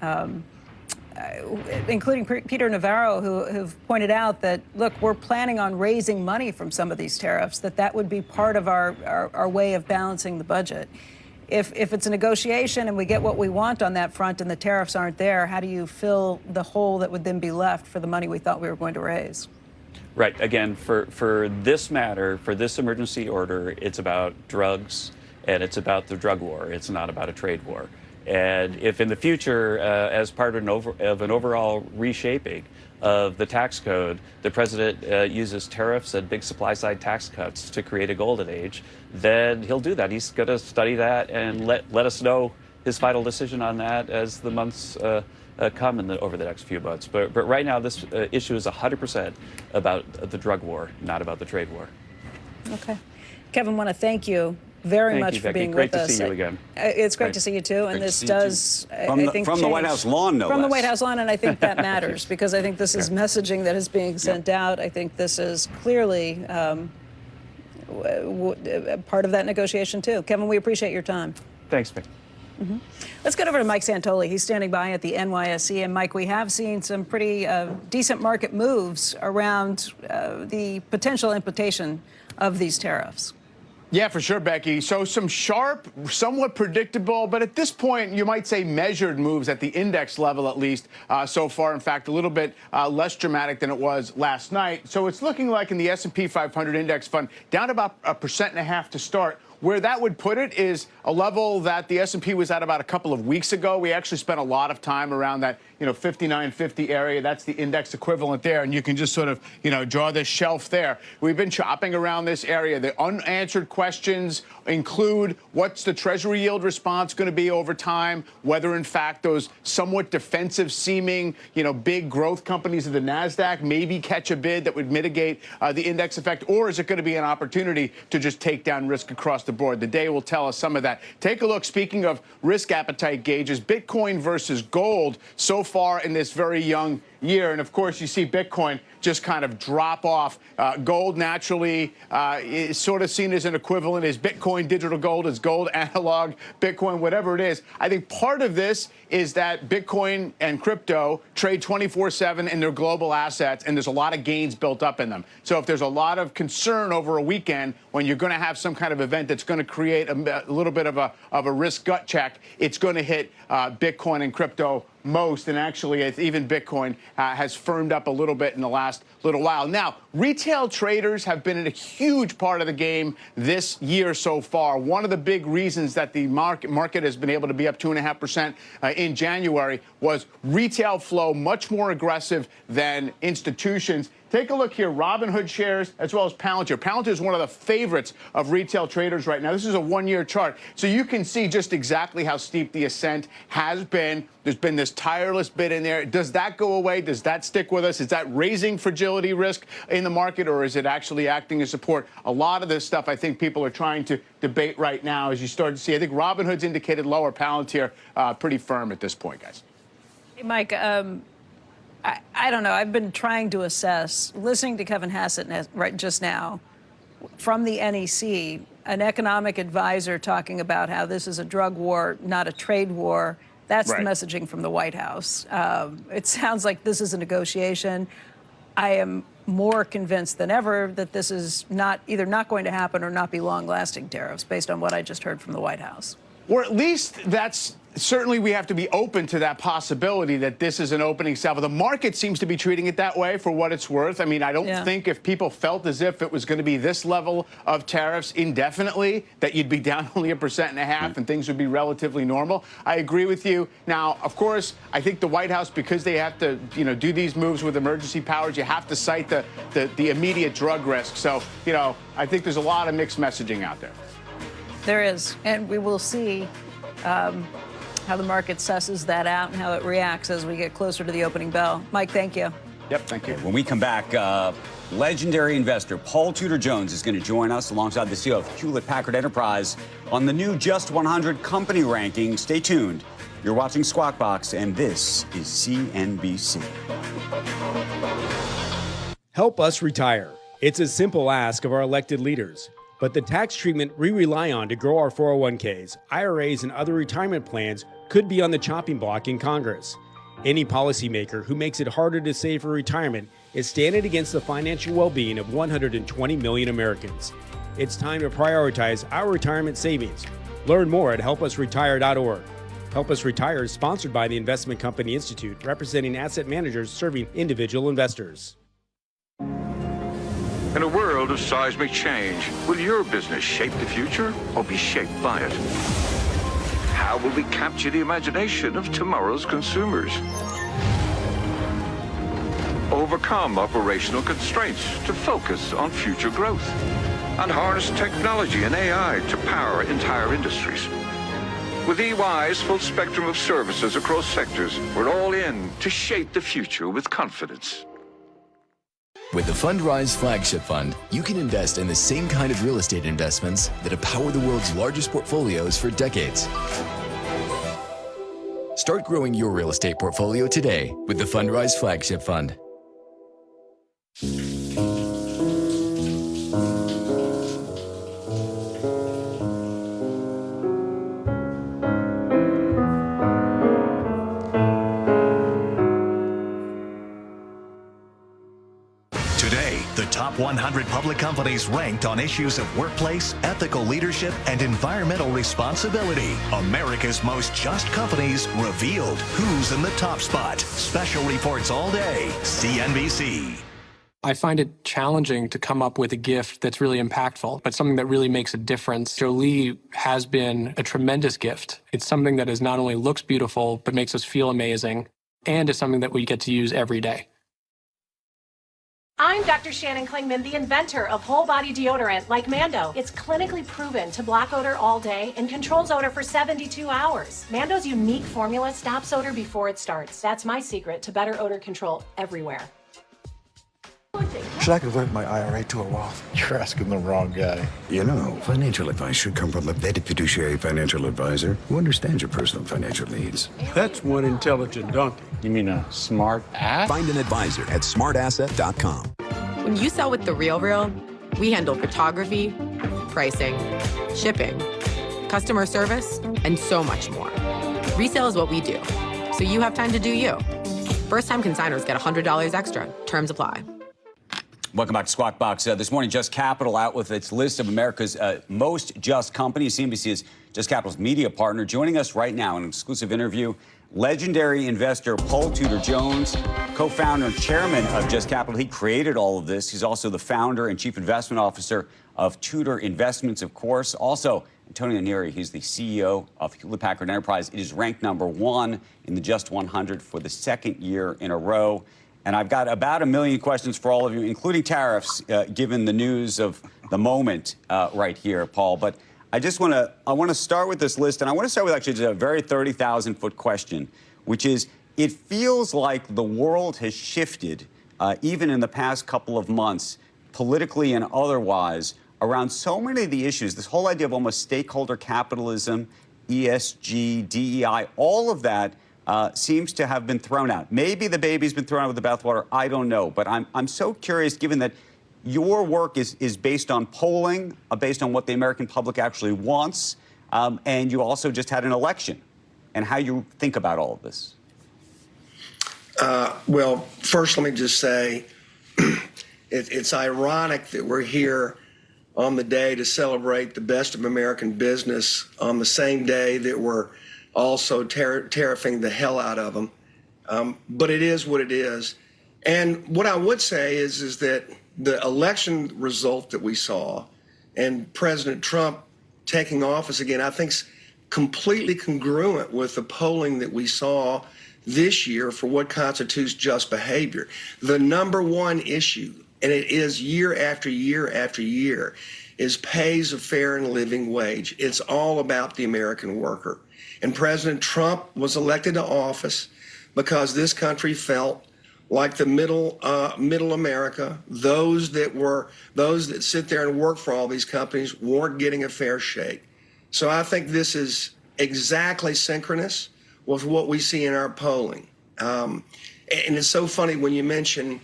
including Peter Navarro, who've pointed out that, look, we're planning on raising money from some of these tariffs, that would be part of our way of balancing the budget. If it's a negotiation and we get what we want on that front and the tariffs aren't there, how do you fill the hole that would then be left for the money we thought we were going to raise? Right. Again, for this matter, for this emergency order, it's about drugs and it's about the drug war. It's not about a trade war. And if in the future, as part of an overall reshaping of the tax code, the president uses tariffs and big supply-side tax cuts to create a golden age, then he'll do that. He's going to study that and let us know his final decision on that as the months come over the next few months. But right now, this issue is 100% about the drug war, not about the trade war. Okay. Kevin, I want to thank you very much for being with us. Great to see you again. It's great to see you too, and this does, I think, from the White House lawn, no less. From the White House lawn, and I think that matters because I think this is messaging that is being sent out. I think this is clearly part of that negotiation too. Kevin, we appreciate your time. Thanks, Vic. Let's get over to Mike Santoli. He's standing by at the NYSE. And Mike, we have seen some pretty decent market moves around the potential implication of these tariffs. Yeah, for sure, Becky. So some sharp, somewhat predictable, but at this point, you might say measured moves at the index level, at least so far. In fact, a little bit less dramatic than it was last night. So it's looking like in the S&P 500 index fund, down about 1.5% to start. Where that would put it is a level that the S&P was at about a couple of weeks ago. We actually spent a lot of time around that, 5950 area. That's the index equivalent there. And you can just sort of, draw this shelf there. We've been chopping around this area. The unanswered questions include what's the Treasury yield response going to be over time, whether, in fact, those somewhat defensive seeming, big growth companies of the NASDAQ maybe catch a bid that would mitigate the index effect, or is it going to be an opportunity to just take down risk across the board? The day will tell us some of that. Take a look, speaking of risk appetite gauges, Bitcoin versus gold so far in this very young year. And of course, you see Bitcoin just kind of drop off. Gold naturally is sort of seen as an equivalent. Is Bitcoin digital gold? Is gold analog Bitcoin? Whatever it is. I think part of this is that Bitcoin and crypto trade 24/7 in their global assets, and there's a lot of gains built up in them. So if there's a lot of concern over a weekend when you're going to have some kind of event that's going to create a little bit of a risk gut check, it's going to hit Bitcoin and crypto most, and actually even Bitcoin has firmed up a little bit in the last little while. Now, retail traders have been a huge part of the game this year so far. One of the big reasons that the market has been able to be up 2.5% in January was retail flow much more aggressive than institutions. Take a look here, Robinhood shares as well as Palantir. Palantir is one of the favorites of retail traders right now. This is a one-year chart. So you can see just exactly how steep the ascent has been. There's been this tireless bid in there. Does that go away? Does that stick with us? Is that raising fragility risk in the market, or is it actually acting as support? A lot of this stuff I think people are trying to debate right now as you start to see. I think Robinhood's indicated lower, Palantir pretty firm at this point, guys. Hey, Mike, I don't know. I've been trying to assess, listening to Kevin Hassett right just now from the NEC, an economic advisor talking about how this is a drug war, not a trade war. That's the messaging from the White House. It sounds like this is a negotiation. I am more convinced than ever that this is either not going to happen or not be long-lasting tariffs, based on what I just heard from the White House. Or at least that's certainly we have to be open to that possibility that this is an opening salvo. The market seems to be treating it that way for what it's worth. I mean, I don't think if people felt as if it was going to be this level of tariffs indefinitely, that you'd be down only 1.5% and things would be relatively normal. I agree with you. Now, of course, I think the White House, because they have to, do these moves with emergency powers, you have to cite the immediate drug risk. So, I think there's a lot of mixed messaging out there. There is, and we will see how the market susses that out and how it reacts as we get closer to the opening bell. Mike, thank you. Yep, thank you. When we come back, legendary investor Paul Tudor Jones is going to join us alongside the CEO of Hewlett Packard Enterprise on the new Just 100 company ranking. Stay tuned. You're watching Squawk Box, and this is CNBC. Help us retire. It's a simple ask of our elected leaders. But the tax treatment we rely on to grow our 401ks, IRAs, and other retirement plans could be on the chopping block in Congress. Any policymaker who makes it harder to save for retirement is standing against the financial well-being of 120 million Americans. It's time to prioritize our retirement savings. Learn more at helpusretire.org. Help Us Retire is sponsored by the Investment Company Institute, representing asset managers serving individual investors. In a world of seismic change, will your business shape the future or be shaped by it? How will we capture the imagination of tomorrow's consumers? Overcome operational constraints to focus on future growth, and harness technology and AI to power entire industries. With EY's full spectrum of services across sectors, we're all in to shape the future with confidence. With the Fundrise Flagship Fund, you can invest in the same kind of real estate investments that have powered the world's largest portfolios for decades. Start growing your real estate portfolio today with the Fundrise Flagship Fund. The top 100 public companies ranked on issues of workplace, ethical leadership, and environmental responsibility. America's most just companies revealed who's in the top spot. Special reports all day. CNBC. I find it challenging to come up with a gift that's really impactful, but something that really makes a difference. Jolie has been a tremendous gift. It's something that is not only looks beautiful, but makes us feel amazing, and is something that we get to use every day. I'm Dr. Shannon Klingman, the inventor of whole body deodorant like Mando. It's clinically proven to block odor all day and controls odor for 72 hours. Mando's unique formula stops odor before it starts. That's my secret to better odor control everywhere. Should I convert my IRA to a Roth? You're asking the wrong guy. You know, financial advice should come from a vetted fiduciary financial advisor who understands your personal financial needs. That's one intelligent donkey. You mean a smart ass? Find an advisor at smartasset.com. When you sell with The RealReal, we handle photography, pricing, shipping, customer service, and so much more. Resale is what we do, so you have time to do you. First-time consignors get $100 extra. Terms apply. Welcome back to Squawk Box. This morning, Just Capital out with its list of America's most just companies. CNBC is Just Capital's media partner. Joining us right now in an exclusive interview, legendary investor Paul Tudor Jones, co-founder and chairman of Just Capital. He created all of this. He's also the founder and chief investment officer of Tudor Investments, of course. Also, Antonio Neri, he's the CEO of Hewlett Packard Enterprise. It is ranked #1 in the Just 100 for the second year in a row. And I've got about 1 million questions for all of you, including tariffs, given the news of the moment right here, Paul. But I want to start with this list, and I want to start with actually just a very 30,000-foot question, which is, it feels like the world has shifted, even in the past couple of months, politically and otherwise, around so many of the issues. This whole idea of almost stakeholder capitalism, ESG, DEI, all of that seems to have been thrown out. Maybe the baby's been thrown out with the bathwater. I don't know. But I'm so curious, given that your work is based on polling, based on what the American public actually wants, and you also just had an election, and how you think about all of this. Well, first, let me just say it's ironic that we're here on the day to celebrate the best of American business on the same day that we're also tariffing the hell out of them. But it is what it is. And what I would say is that the election result that we saw and President Trump taking office again, I think is completely congruent with the polling that we saw this year for what constitutes just behavior. The #1 issue, and it is year after year after year, is pays a fair and living wage. It's all about the American worker. And President Trump was elected to office because this country felt like the middle America, those that sit there and work for all these companies weren't getting a fair shake. So I think this is exactly synchronous with what we see in our polling. And it's so funny when you mention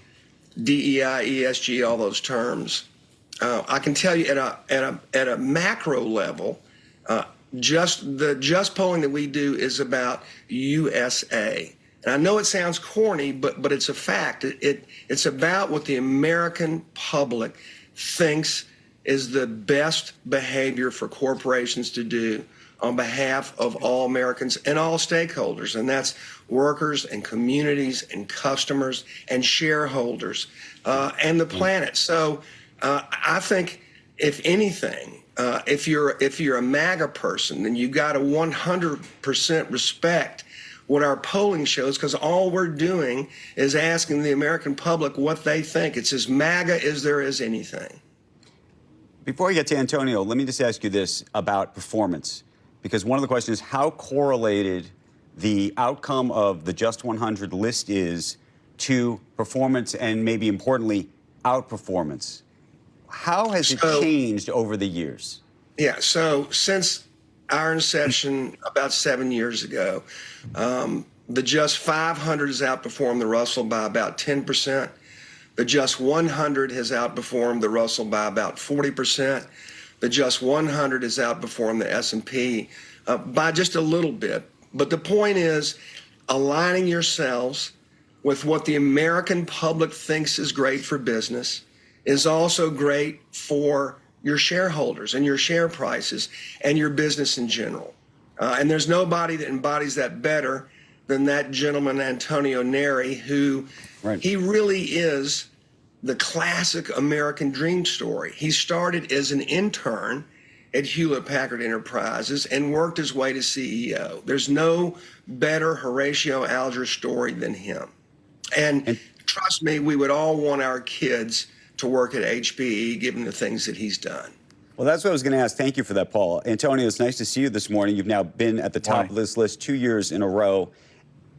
DEI, ESG, all those terms. I can tell you at a macro level, just polling that we do is about USA. And I know it sounds corny, but it's a fact. It's about what the American public thinks is the best behavior for corporations to do on behalf of all Americans and all stakeholders, and that's workers and communities and customers and shareholders and the planet. So I think, if anything, if you're a MAGA person, then you've got to 100% respect what our polling shows, because all we're doing is asking the American public what they think. It's as MAGA as there is anything. Before we get to Antonio, let me just ask you this about performance, because one of the questions is how correlated the outcome of the Just 100 list is to performance and, maybe importantly, outperformance. How has it changed over the years? Yeah, so since our inception about 7 years ago, the Just 500 has outperformed the Russell by about 10%. The Just 100 has outperformed the Russell by about 40%. The Just 100 has outperformed the S&P by just a little bit. But the point is aligning yourselves with what the American public thinks is great for business is also great for your shareholders and your share prices and your business in general. And there's nobody that embodies that better than that gentleman, Antonio Neri, who he really is the classic American dream story. He started as an intern at Hewlett-Packard Enterprises and worked his way to CEO. There's no better Horatio Alger story than him. And trust me, we would all want our kids to work at HPE, given the things that he's done. Well, that's what I was going to ask. Thank you for that, Paul. Antonio, it's nice to see you this morning. You've now been at the top of this list 2 years in a row.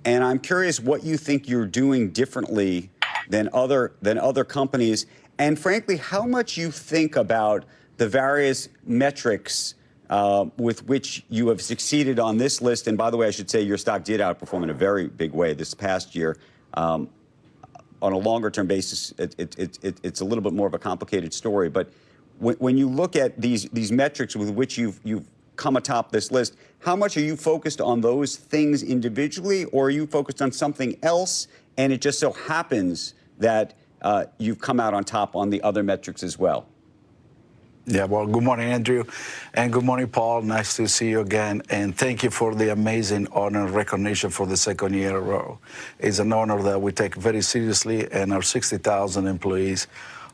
And I'm curious what you think you're doing differently than other companies. And frankly, how much you think about the various metrics with which you have succeeded on this list. And by the way, I should say your stock did outperform in a very big way this past year. On a longer-term basis, it's a little bit more of a complicated story. But when you look at these metrics with which you've come atop this list, how much are you focused on those things individually, or are you focused on something else, and it just so happens that you've come out on top on the other metrics as well? Yeah, well, good morning, Andrew, and good morning, Paul. Nice to see you again, and thank you for the amazing honor and recognition for the second year in a row. It's an honor that we take very seriously, and our 60,000 employees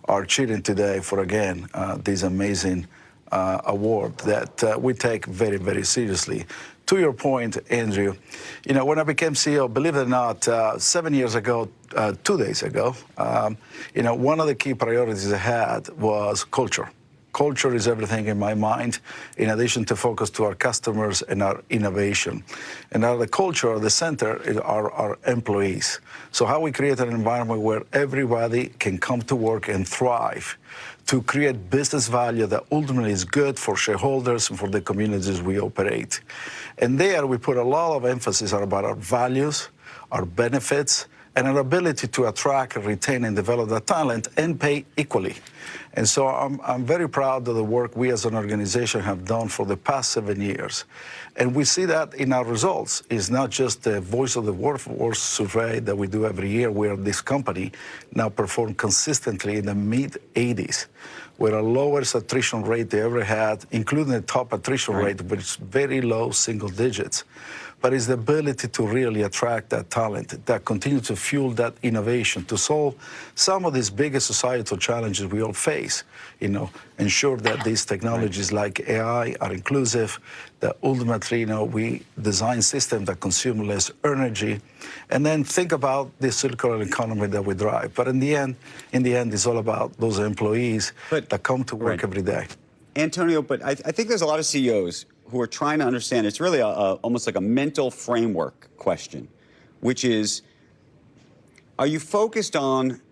are cheering today for, again, this amazing award that we take very, very seriously. To your point, Andrew, you know, when I became CEO, believe it or not, 7 years ago, 2 days ago, you know, one of the key priorities I had was culture. Culture is everything in my mind, in addition to focus to our customers and our innovation. And out of the culture, at the center are our employees. So how we create an environment where everybody can come to work and thrive to create business value that ultimately is good for shareholders and for the communities we operate. And there we put a lot of emphasis about our values, our benefits, and our ability to attract, retain, and develop that talent and pay equally. And so I'm very proud of the work we as an organization have done for the past 7 years. And we see that in our results. It's not just the Voice of the Workforce survey that we do every year, where this company now performs consistently in the mid-80s, with our lowest attrition rate they ever had, including the top attrition rate, which is very low single digits. But it's the ability to really attract that talent that continues to fuel that innovation, to solve some of these biggest societal challenges we all face, you know, ensure that these technologies like AI are inclusive, that ultimately, you know, we design systems that consume less energy, and then think about the circular economy that we drive. But in the end, it's all about those employees that come to work every day. Antonio, but I think there's a lot of CEOs who are trying to understand. It's really almost like a mental framework question, which is, are you focused on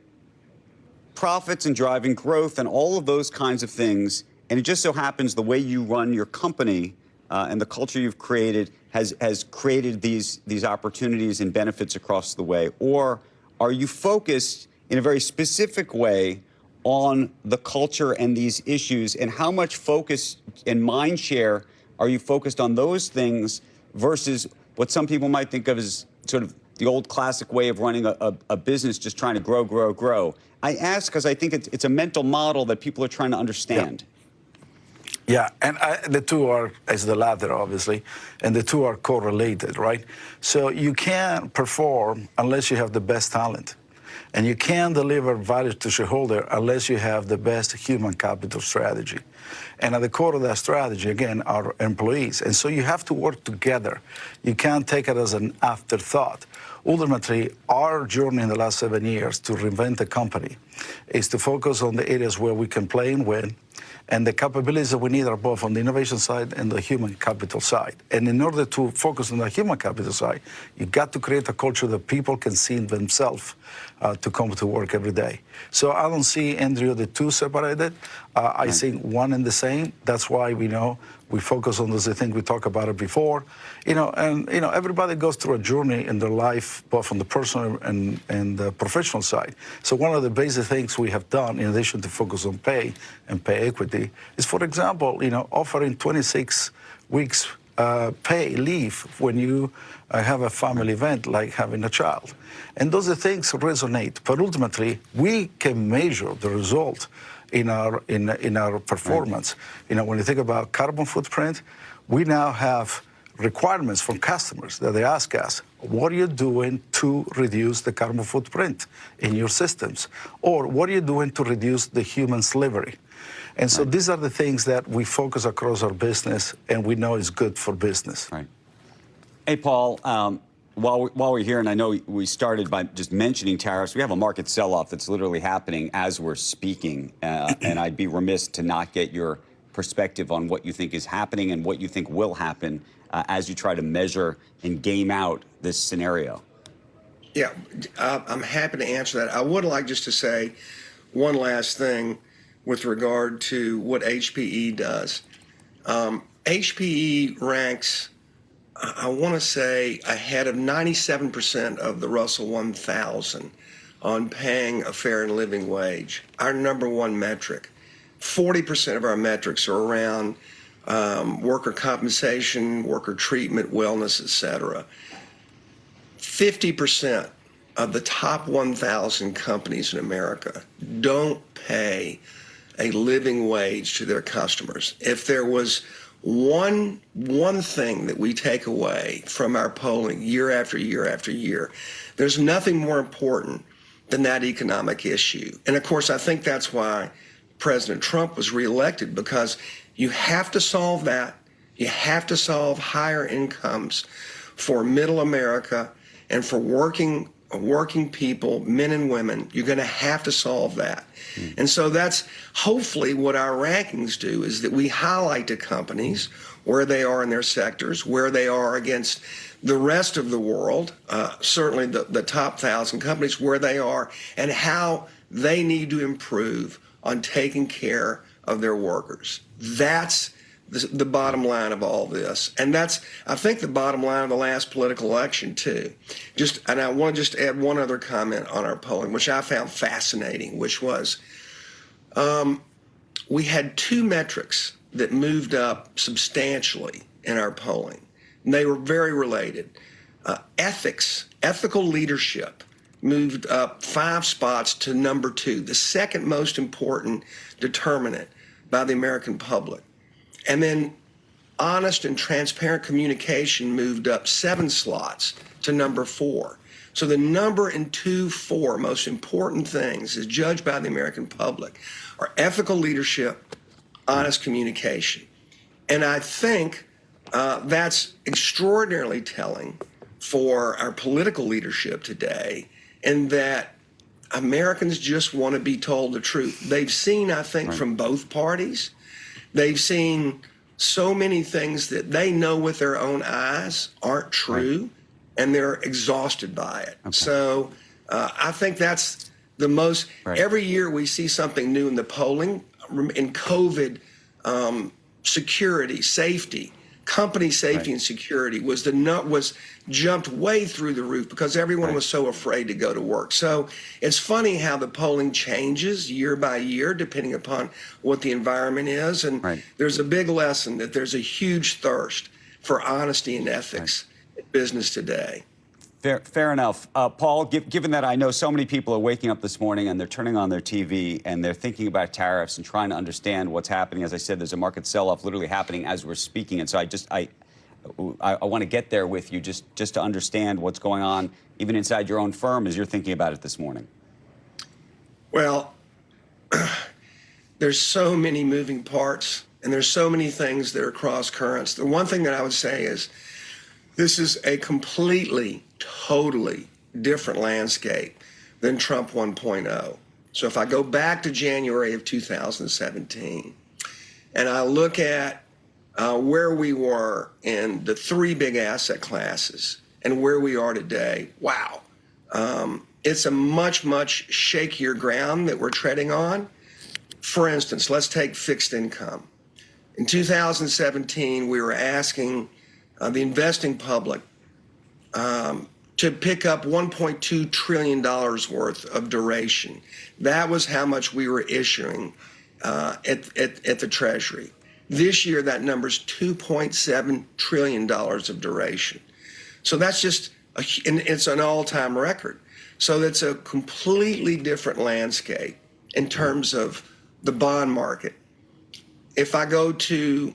profits and driving growth and all of those kinds of things, and it just so happens the way you run your company and the culture you've created has created these opportunities and benefits across the way? Or are you focused in a very specific way on the culture and these issues, and how much focus and mind share are you focused on those things versus what some people might think of as sort of the old classic way of running a business, just trying to grow, grow, grow? I ask because I think it's a mental model that people are trying to understand. Yeah, and the two are, as the latter, obviously, and the two are correlated, right? So you can't perform unless you have the best talent. And you can't deliver value to shareholder unless you have the best human capital strategy. And at the core of that strategy, again, are employees. And so you have to work together. You can't take it as an afterthought. Ultimately, our journey in the last 7 years to reinvent the company is to focus on the areas where we can play and win. And the capabilities that we need are both on the innovation side and the human capital side. And in order to focus on the human capital side, you got to create a culture that people can see in themselves to come to work every day. So I don't see, Andrew, the two separated. I see one and the same. That's why we focus on those things we talked about it before. Everybody goes through a journey in their life, both on the personal and the professional side. So one of the basic things we have done, in addition to focus on pay and pay equity, is, for example, offering 26 weeks pay leave when you have a family event like having a child. And those things resonate. But ultimately, we can measure the result in our performance. When you think about carbon footprint, we now have requirements from customers that they ask us, what are you doing to reduce the carbon footprint in your systems? Or what are you doing to reduce the human slavery? And so these are the things that we focus across our business, and we know is good for business. Right. Hey, Paul, while we're here, and I know we started by just mentioning tariffs, we have a market sell-off that's literally happening as we're speaking, and I'd be remiss to not get your perspective on what you think is happening and what you think will happen as you try to measure and game out this scenario. Yeah, I'm happy to answer that. I would like just to say one last thing with regard to what HPE does. HPE ranks, I want to say, ahead of 97% of the Russell 1000 on paying a fair and living wage. Our number one metric. 40% of our metrics are around worker compensation, worker treatment, wellness, etc. 50% of the top 1,000 companies in America don't pay a living wage to their customers. If there was one thing that we take away from our polling year after year after year, there's nothing more important than that economic issue. And of course, I think that's why President Trump was reelected, because you have to solve that. You have to solve higher incomes for middle America and for working people, men and women. You're going to have to solve that. And so that's hopefully what our rankings do, is that we highlight to companies where they are in their sectors, where they are against the rest of the world, certainly the top 1,000 companies, where they are and how they need to improve on taking care of their workers. That's the bottom line of all this. And that's, I think, the bottom line of the last political election, too. And I want to just add one other comment on our polling, which I found fascinating, which was we had two metrics that moved up substantially in our polling. And they were very related. Ethical leadership moved up 5 spots to number 2, the second most important determinant by the American public. And then honest and transparent communication moved up 7 slots to number 4. So the number 4 most important things, as judged by the American public, are ethical leadership, honest communication. And I think that's extraordinarily telling for our political leadership today, in that Americans just want to be told the truth. They've seen, I think, from both parties, they've seen so many things that they know with their own eyes aren't true, and they're exhausted by it. So I think that's the most, every year we see something new in the polling, in COVID, security, safety. company safety and security was jumped way through the roof because everyone was so afraid to go to work. So it's funny how the polling changes year by year depending upon what the environment is. And there's a big lesson that there's a huge thirst for honesty and ethics in business today. Fair enough. Paul, given that I know so many people are waking up this morning and they're turning on their TV and they're thinking about tariffs and trying to understand what's happening. As I said, there's a market sell-off literally happening as we're speaking. And so I want to get there with you just to understand what's going on, even inside your own firm as you're thinking about it this morning. Well, there's so many moving parts and there's so many things that are cross currents. The one thing that I would say is this is a completely, totally different landscape than Trump 1.0. So if I go back to January of 2017 and I look at where we were in the three big asset classes and where we are today, wow. It's a much, much shakier ground that we're treading on. For instance, let's take fixed income. In 2017, we were asking the investing public to pick up $1.2 trillion worth of duration. That was how much we were issuing at the Treasury. This year, that number's $2.7 trillion of duration. So that's just, and it's an all-time record. So that's a completely different landscape in terms of the bond market. If I go to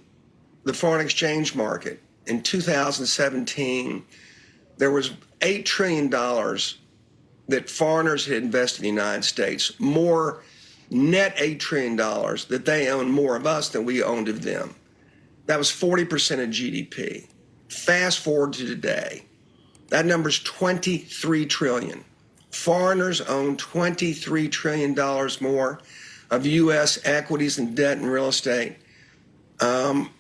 the foreign exchange market, in 2017, there was $8 trillion that foreigners had invested in the United States, more net $8 trillion that they owned more of us than we owned of them. That was 40% of GDP. Fast forward to today, that number's $23 trillion. Foreigners own $23 trillion more of U.S. equities and debt and real estate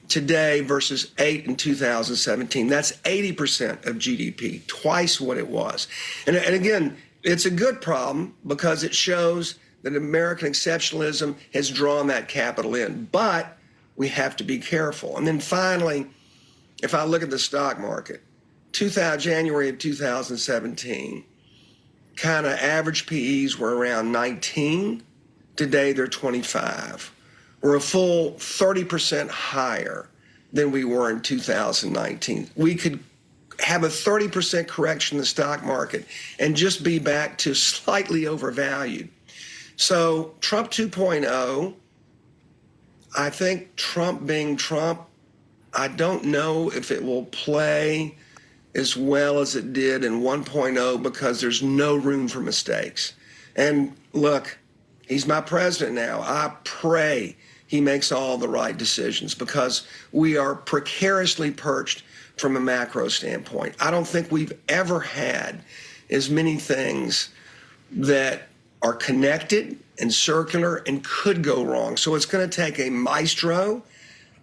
today versus 8 in 2017. That's 80% of GDP, twice what it was. And again, it's a good problem because it shows that American exceptionalism has drawn that capital in. But we have to be careful. And then finally, if I look at the stock market, January of 2017, kind of average PEs were around 19. Today, they're 25. We're a full 30% higher than we were in 2019. We could have a 30% correction in the stock market and just be back to slightly overvalued. So Trump 2.0, I think Trump being Trump, I don't know if it will play as well as it did in 1.0 because there's no room for mistakes. And look, he's my president now. I pray he makes all the right decisions because we are precariously perched from a macro standpoint. I don't think we've ever had as many things that are connected and circular and could go wrong. So it's going to take a maestro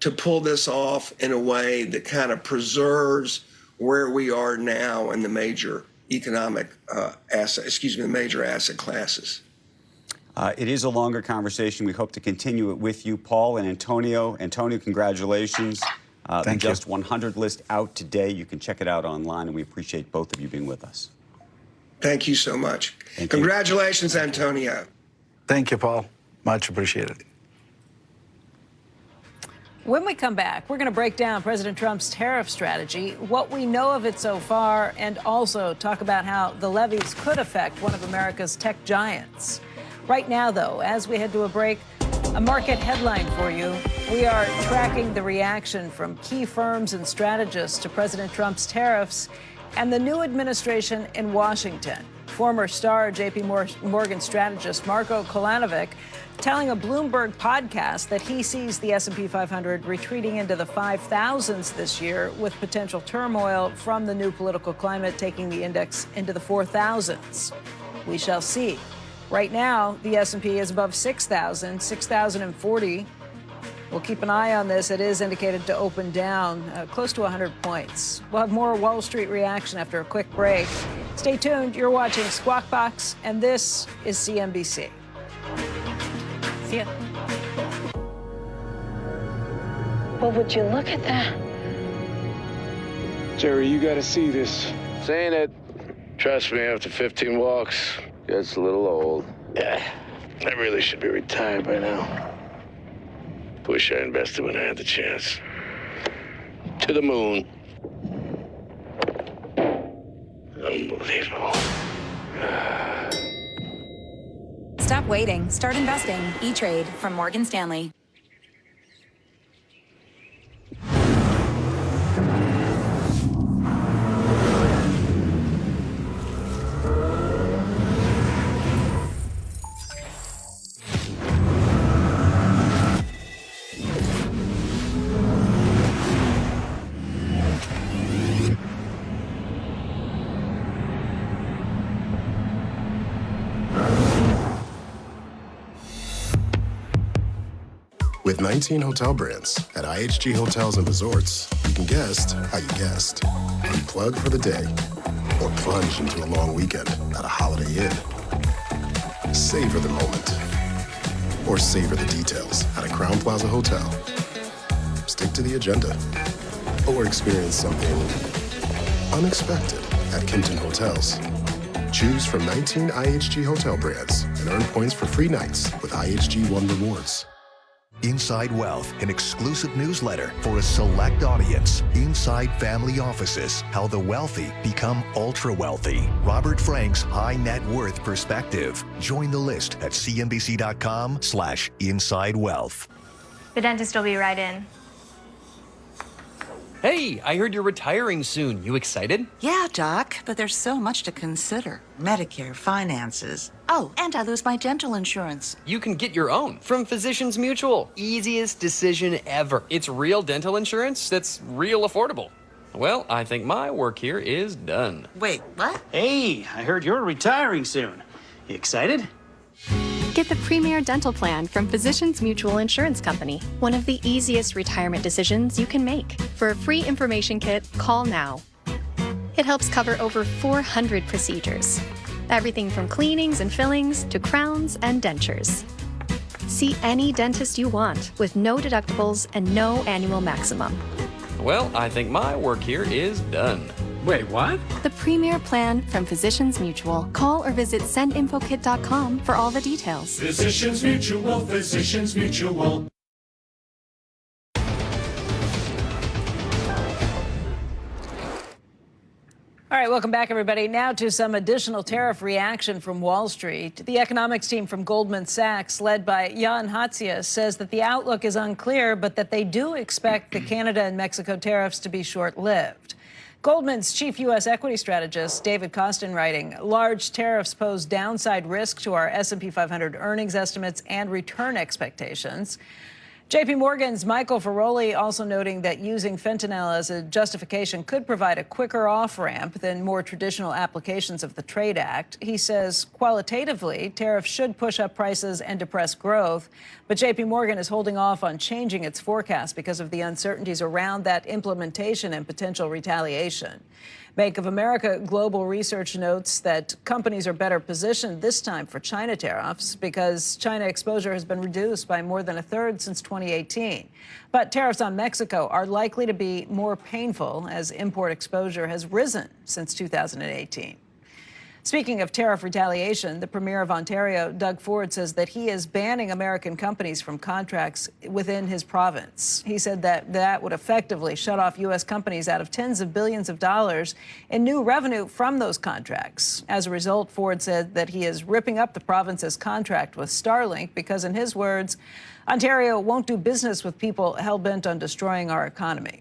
to pull this off in a way that kind of preserves where we are now in the major economic major asset classes. It is a longer conversation. We hope to continue it with you, Paul and Antonio. Antonio, congratulations. The Just 100 list out today. You can check it out online, and we appreciate both of you being with us. Thank you so much. Congratulations, Antonio. Thank you, Paul. Much appreciated. When we come back, we're going to break down President Trump's tariff strategy, what we know of it so far, and also talk about how the levies could affect one of America's tech giants. Right now, though, as we head to a break, a market headline for you. We are tracking the reaction from key firms and strategists to President Trump's tariffs and the new administration in Washington. Former star J.P. Morgan strategist Marko Kolanovic telling a Bloomberg podcast that he sees the S&P 500 retreating into the 5,000s this year with potential turmoil from the new political climate taking the index into the 4,000s. We shall see. Right now, the S&P is above 6,000, 6,040. We'll keep an eye on this. It is indicated to open down close to 100 points. We'll have more Wall Street reaction after a quick break. Stay tuned. You're watching Squawk Box, and this is CNBC. See ya. Well, would you look at that? Jerry, you gotta see this. Saying it. Trust me, after 15 walks, gets a little old. Yeah, I really should be retired by now. Wish I invested when I had the chance. To the moon. Unbelievable. Stop waiting. Start investing. E-Trade from Morgan Stanley. With 19 hotel brands at IHG Hotels and Resorts, you can guest how you guest. Unplug for the day or plunge into a long weekend at a Holiday Inn. Savor the moment or savor the details at a Crowne Plaza Hotel. Stick to the agenda or experience something unexpected at Kimpton Hotels. Choose from 19 IHG hotel brands and earn points for free nights with IHG One Rewards. Inside Wealth, an exclusive newsletter for a select audience. Inside family offices, how the wealthy become ultra wealthy. Robert Frank's high net worth perspective. Join the list at cnbc.com/inside wealth. The dentist will be right in. Hey, I heard you're retiring soon. You excited? Yeah, Doc, but there's so much to consider. Medicare, finances. Oh, and I lose my dental insurance. You can get your own from Physicians Mutual. Easiest decision ever. It's real dental insurance that's real affordable. Well, I think my work here is done. Wait, what? Hey, I heard you're retiring soon. You excited? Get the Premier Dental Plan from Physicians Mutual Insurance Company, one of the easiest retirement decisions you can make. For a free information kit, call now. It helps cover over 400 procedures. Everything from cleanings and fillings to crowns and dentures. See any dentist you want with no deductibles and no annual maximum. Well, I think my work here is done. Wait, what? The Premier Plan from Physicians Mutual. Call or visit sendinfokit.com for all the details. Physicians Mutual, Physicians Mutual. All right, welcome back, everybody. Now to some additional tariff reaction from Wall Street. The economics team from Goldman Sachs, led by Jan Hatzius, says that the outlook is unclear, but that they do expect the Canada and Mexico tariffs to be short-lived. Goldman's chief U.S. equity strategist, David Kostin, writing, large tariffs pose downside risk to our S&P 500 earnings estimates and return expectations. J.P. Morgan's Michael Ferroli also noting that using fentanyl as a justification could provide a quicker off-ramp than more traditional applications of the Trade Act. He says, qualitatively, tariffs should push up prices and depress growth, but J.P. Morgan is holding off on changing its forecast because of the uncertainties around that implementation and potential retaliation. Bank of America Global Research notes that companies are better positioned this time for China tariffs because China exposure has been reduced by more than a third since 2018. But tariffs on Mexico are likely to be more painful as import exposure has risen since 2018. Speaking of tariff retaliation, the Premier of Ontario, Doug Ford, says that he is banning American companies from contracts within his province. He said that that would effectively shut off U.S. companies out of tens of billions of dollars in new revenue from those contracts. As a result, Ford said that he is ripping up the province's contract with Starlink because, in his words, Ontario won't do business with people hell-bent on destroying our economy.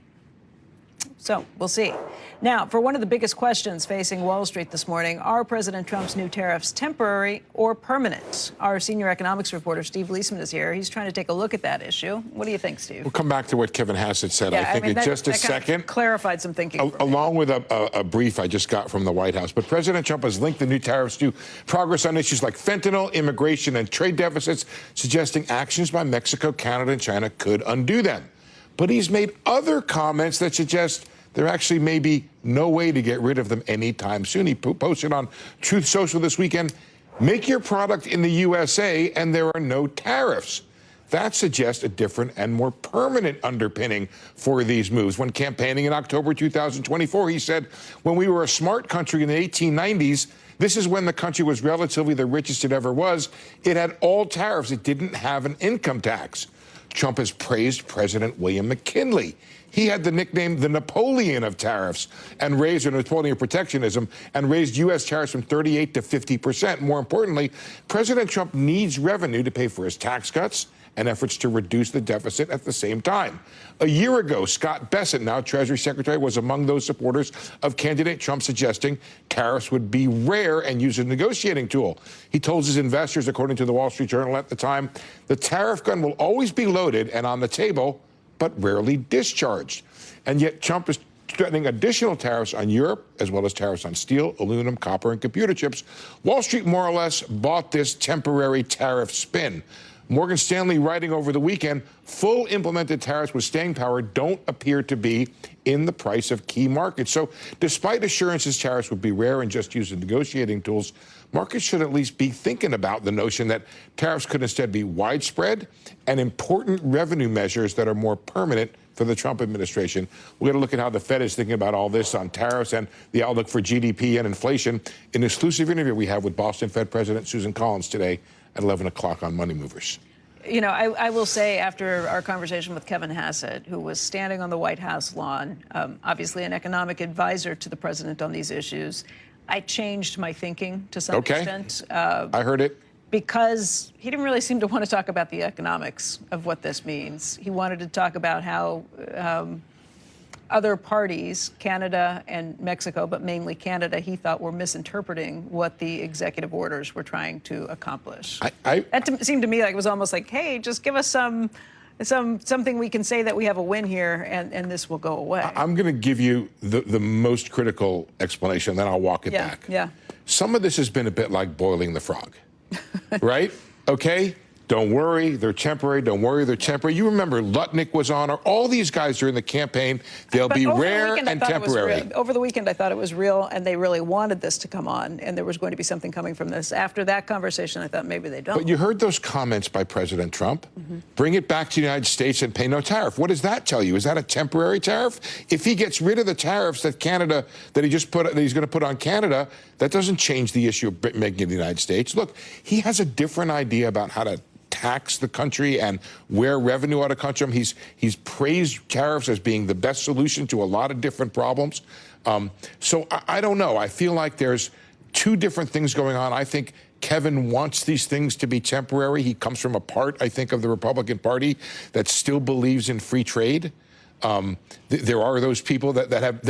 So we'll see. Now, for one of the biggest questions facing Wall Street this morning, are President Trump's new tariffs temporary or permanent? Our senior economics reporter, Steve Leisman, is here. He's trying to take a look at that issue. What do you think, Steve? We'll come back to what Kevin Hassett said. Yeah, I think in just a second. Clarified some thinking. Along with a brief I just got from the White House. But President Trump has linked the new tariffs to progress on issues like fentanyl, immigration, and trade deficits, suggesting actions by Mexico, Canada, and China could undo them. But he's made other comments that suggest there actually may be no way to get rid of them anytime soon. He posted on Truth Social this weekend, make your product in the USA and there are no tariffs. that suggests a different and more permanent underpinning for these moves. When campaigning in October 2024, he said, when we were a smart country in the 1890s, this is when the country was relatively the richest it ever was. It had all tariffs. It didn't have an income tax. Trump has praised President William McKinley. He had the nickname the Napoleon of tariffs and raised, or Napoleon of protectionism, and raised U.S. tariffs from 38 to 50%. More importantly, President Trump needs revenue to pay for his tax cuts and efforts to reduce the deficit at the same time. A year ago, Scott Bessent, now Treasury Secretary, was among those supporters of candidate Trump, suggesting tariffs would be rare and used as a negotiating tool. He told his investors, according to the Wall Street Journal at the time, the tariff gun will always be loaded and on the table, but rarely discharged. And yet Trump is threatening additional tariffs on Europe, as well as tariffs on steel, aluminum, copper, and computer chips. Wall Street more or less bought this temporary tariff spin. Morgan Stanley writing over the weekend, full implemented tariffs with staying power don't appear to be in the price of key markets. So despite assurances tariffs would be rare and just used as negotiating tools, markets should at least be thinking about the notion that tariffs could instead be widespread and important revenue measures that are more permanent for the Trump administration. We're going to look at how the Fed is thinking about all this on tariffs and the outlook for GDP and inflation in an exclusive interview we have with Boston Fed President Susan Collins today at 11 o'clock on Money Movers. You know, I will say, after our conversation with Kevin Hassett, who was standing on the White House lawn, obviously an economic advisor to the president on these issues, I changed my thinking to some extent. I heard it. Because he didn't really seem to want to talk about the economics of what this means. He wanted to talk about how other parties, Canada and Mexico, but mainly Canada, he thought were misinterpreting what the executive orders were trying to accomplish. That seemed to me like it was almost like, hey, just give us something we can say that we have a win here, and this will go away. I'm going to give you the most critical explanation, then I'll walk it back. Yeah. Some of this has been a bit like boiling the frog, right? Okay? Don't worry, they're temporary. Don't worry, they're temporary. You remember Lutnick was on, or all these guys during the campaign, they'll be rare and temporary. Over the weekend, I thought it was real, and they really wanted this to come on, and there was going to be something coming from this. After that conversation, I thought maybe they don't. But you heard those comments by President Trump? Bring it back to the United States and pay no tariff. What does that tell you? Is that a temporary tariff? If he gets rid of the tariffs that he's going to put on Canada, that doesn't change the issue of making it the United States. Look, he has a different idea about how to tax the country and where revenue ought to come from. He's praised tariffs as being the best solution to a lot of different problems. So I don't know. I feel like there's two different things going on. I think Kevin wants these things to be temporary. He comes from a part, I think, of the Republican Party that still believes in free trade. There are those people that have,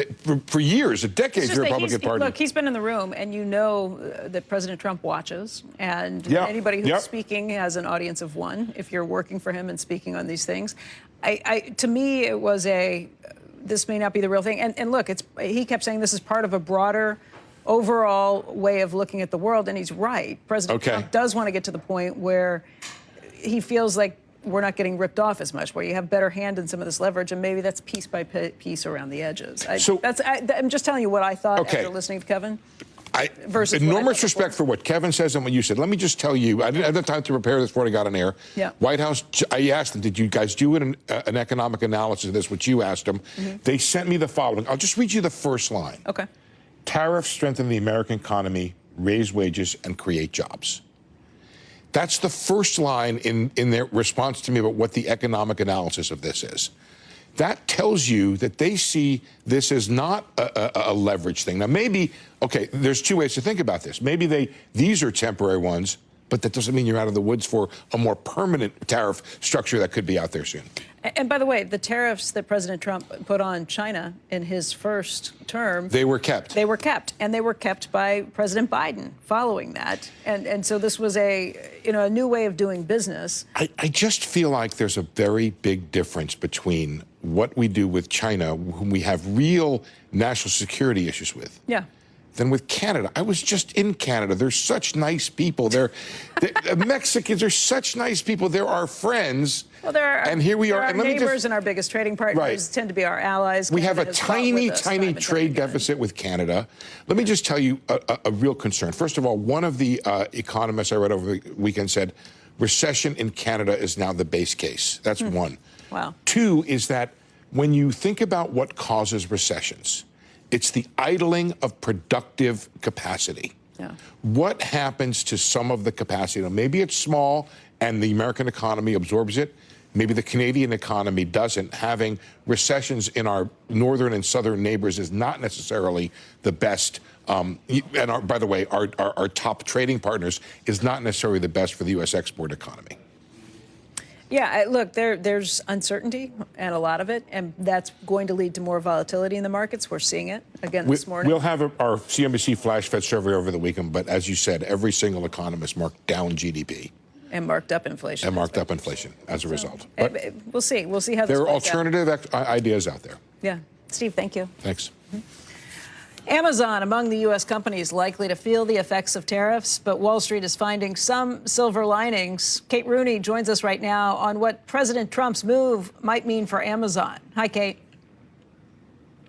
for years, decades, the Republican Party. Look, he's been in the room, and you know that President Trump watches, and anybody who's speaking has an audience of one if you're working for him and speaking on these things. To me, it was this may not be the real thing. And look, he kept saying this is part of a broader overall way of looking at the world, and he's right. President Trump does want to get to the point where he feels like we're not getting ripped off as much, where you have better hand in some of this leverage, and maybe that's piece by piece around the edges. I'm just telling you what I thought after listening to Kevin. Enormous respect for what Kevin says and what you said. Let me just tell you, I didn't have time to prepare this before I got on air. Yeah. White House, I asked them, did you guys do an economic analysis of this, which you asked them? They sent me the following. I'll just read you the first line. Okay. Tariffs strengthen the American economy, raise wages, and create jobs. That's the first line in their response to me about what the economic analysis of this is. That tells you that they see this as not a leverage thing. Now, maybe, there's two ways to think about this. Maybe these are temporary ones, but that doesn't mean you're out of the woods for a more permanent tariff structure that could be out there soon. And by the way, the tariffs that President Trump put on China in his first term, they were kept. They were kept, and they were kept by President Biden following that. And so this was a new way of doing business. I just feel like there's a very big difference between what we do with China, whom we have real national security issues with. Yeah. Than with Canada. I was just in Canada. They're such nice people. Mexicans are such nice people. They're our friends. Well, and here we are. Our neighbors and our biggest trading partners tend to be our allies. We have a tiny trade deficit with Canada. Let me just tell you a real concern. First of all, one of the economists I read over the weekend said, recession in Canada is now the base case. That's one. Wow. Two is that when you think about what causes recessions, it's the idling of productive capacity. Yeah. What happens to some of the capacity? Now, maybe it's small and the American economy absorbs it. Maybe the Canadian economy doesn't. Having recessions in our northern and southern neighbors is not necessarily the best. By the way, our top trading partners is not necessarily the best for the U.S. export economy. Yeah, look, there's uncertainty, and a lot of it, and that's going to lead to more volatility in the markets. We're seeing it again this morning. We'll have our CNBC Flash Fed survey over the weekend, but as you said, every single economist marked down GDP. And marked up inflation. And marked up inflation as a result. But we'll see. We'll see how this there are plays out. alternative ideas out there. Yeah. Steve, thank you. Thanks. Amazon among the U.S. companies likely to feel the effects of tariffs, but Wall Street is finding some silver linings. Kate Rooney joins us right now on what President Trump's move might mean for Amazon. Hi, Kate.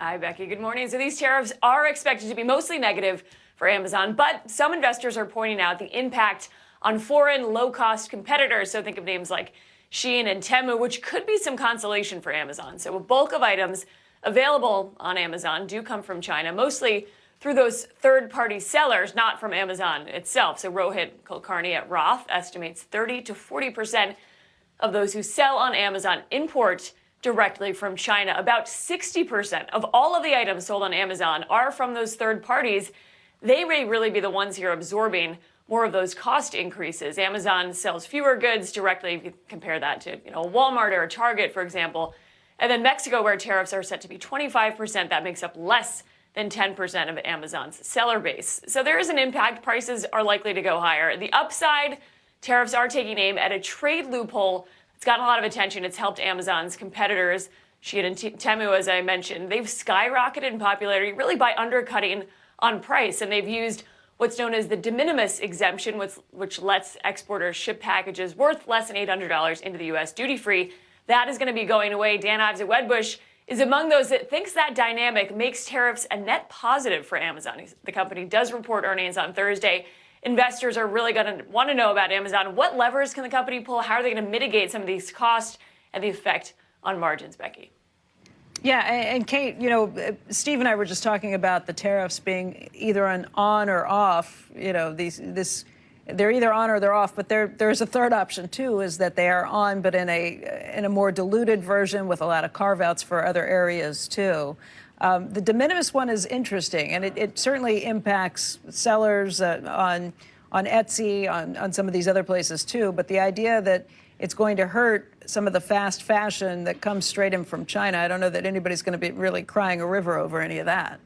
Hi, Becky. Good morning. So these tariffs are expected to be mostly negative for Amazon, but some investors are pointing out the impact on foreign low-cost competitors. So think of names like Shein and Temu, which could be some consolation for Amazon. So a bulk of items available on Amazon do come from China, mostly through those third-party sellers, not from Amazon itself. So Rohit Kulkarni at Roth estimates 30 to 40% of those who sell on Amazon import directly from China. About 60% of all of the items sold on Amazon are from those third parties. They may really be the ones here absorbing more of those cost increases. Amazon sells fewer goods directly, if you compare that to a Walmart or a Target, for example. And then Mexico, where tariffs are set to be 25%, that makes up less than 10% of Amazon's seller base. So there is an impact. Prices are likely to go higher. The upside, tariffs are taking aim at a trade loophole. It's gotten a lot of attention. It's helped Amazon's competitors, Shein and Temu, as I mentioned. They've skyrocketed in popularity really by undercutting on price, and they've used what's known as the de minimis exemption, which lets exporters ship packages worth less than $800 into the U.S. duty-free. That is going to be going away. Dan Ives at Wedbush is among those that thinks that dynamic makes tariffs a net positive for Amazon. The company does report earnings on Thursday. Investors are really going to want to know about Amazon. What levers can the company pull? How are they going to mitigate some of these costs and the effect on margins, Becky? Yeah, and Kate, Steve and I were just talking about the tariffs being either an on or off. They're either on or they're off, but there's a third option too, is that they are on, but in a more diluted version with a lot of carve-outs for other areas too. The de minimis one is interesting, and it certainly impacts sellers on Etsy, on some of these other places too. But the idea that it's going to hurt some of the fast fashion that comes straight in from China, I don't know that anybody's going to be really crying a river over any of that.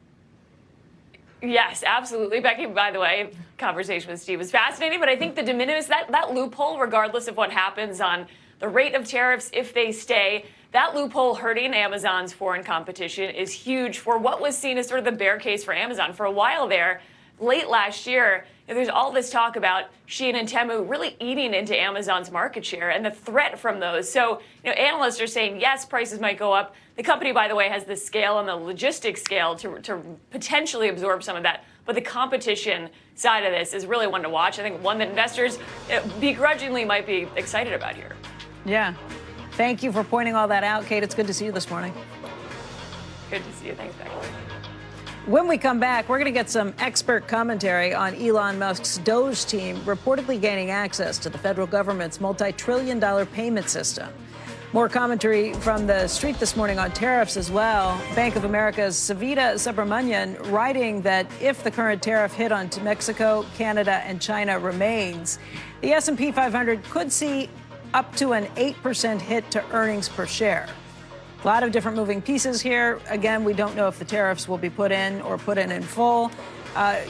Yes, absolutely. Becky, by the way, conversation with Steve was fascinating, but I think the de minimis, that loophole, regardless of what happens on the rate of tariffs, if they stay, that loophole hurting Amazon's foreign competition is huge for what was seen as sort of the bear case for Amazon. For a while there, late last year, there's all this talk about Shein and Temu really eating into Amazon's market share and the threat from those. So, analysts are saying, yes, prices might go up. The company, by the way, has the scale and the logistics scale to potentially absorb some of that. But the competition side of this is really one to watch. I think one that investors begrudgingly might be excited about here. Yeah. Thank you for pointing all that out, Kate. It's good to see you this morning. Good to see you. Thanks, Becky. When we come back, we're going to get some expert commentary on Elon Musk's Doge team reportedly gaining access to the federal government's multi-trillion-dollar payment system. More commentary from the street this morning on tariffs as well. Bank of America's Savita Subramanian writing that if the current tariff hit on Mexico, Canada, and China remains, the S&P 500 could see up to an 8% hit to earnings per share. A lot of different moving pieces here. Again, we don't know if the tariffs will be put in or put in full.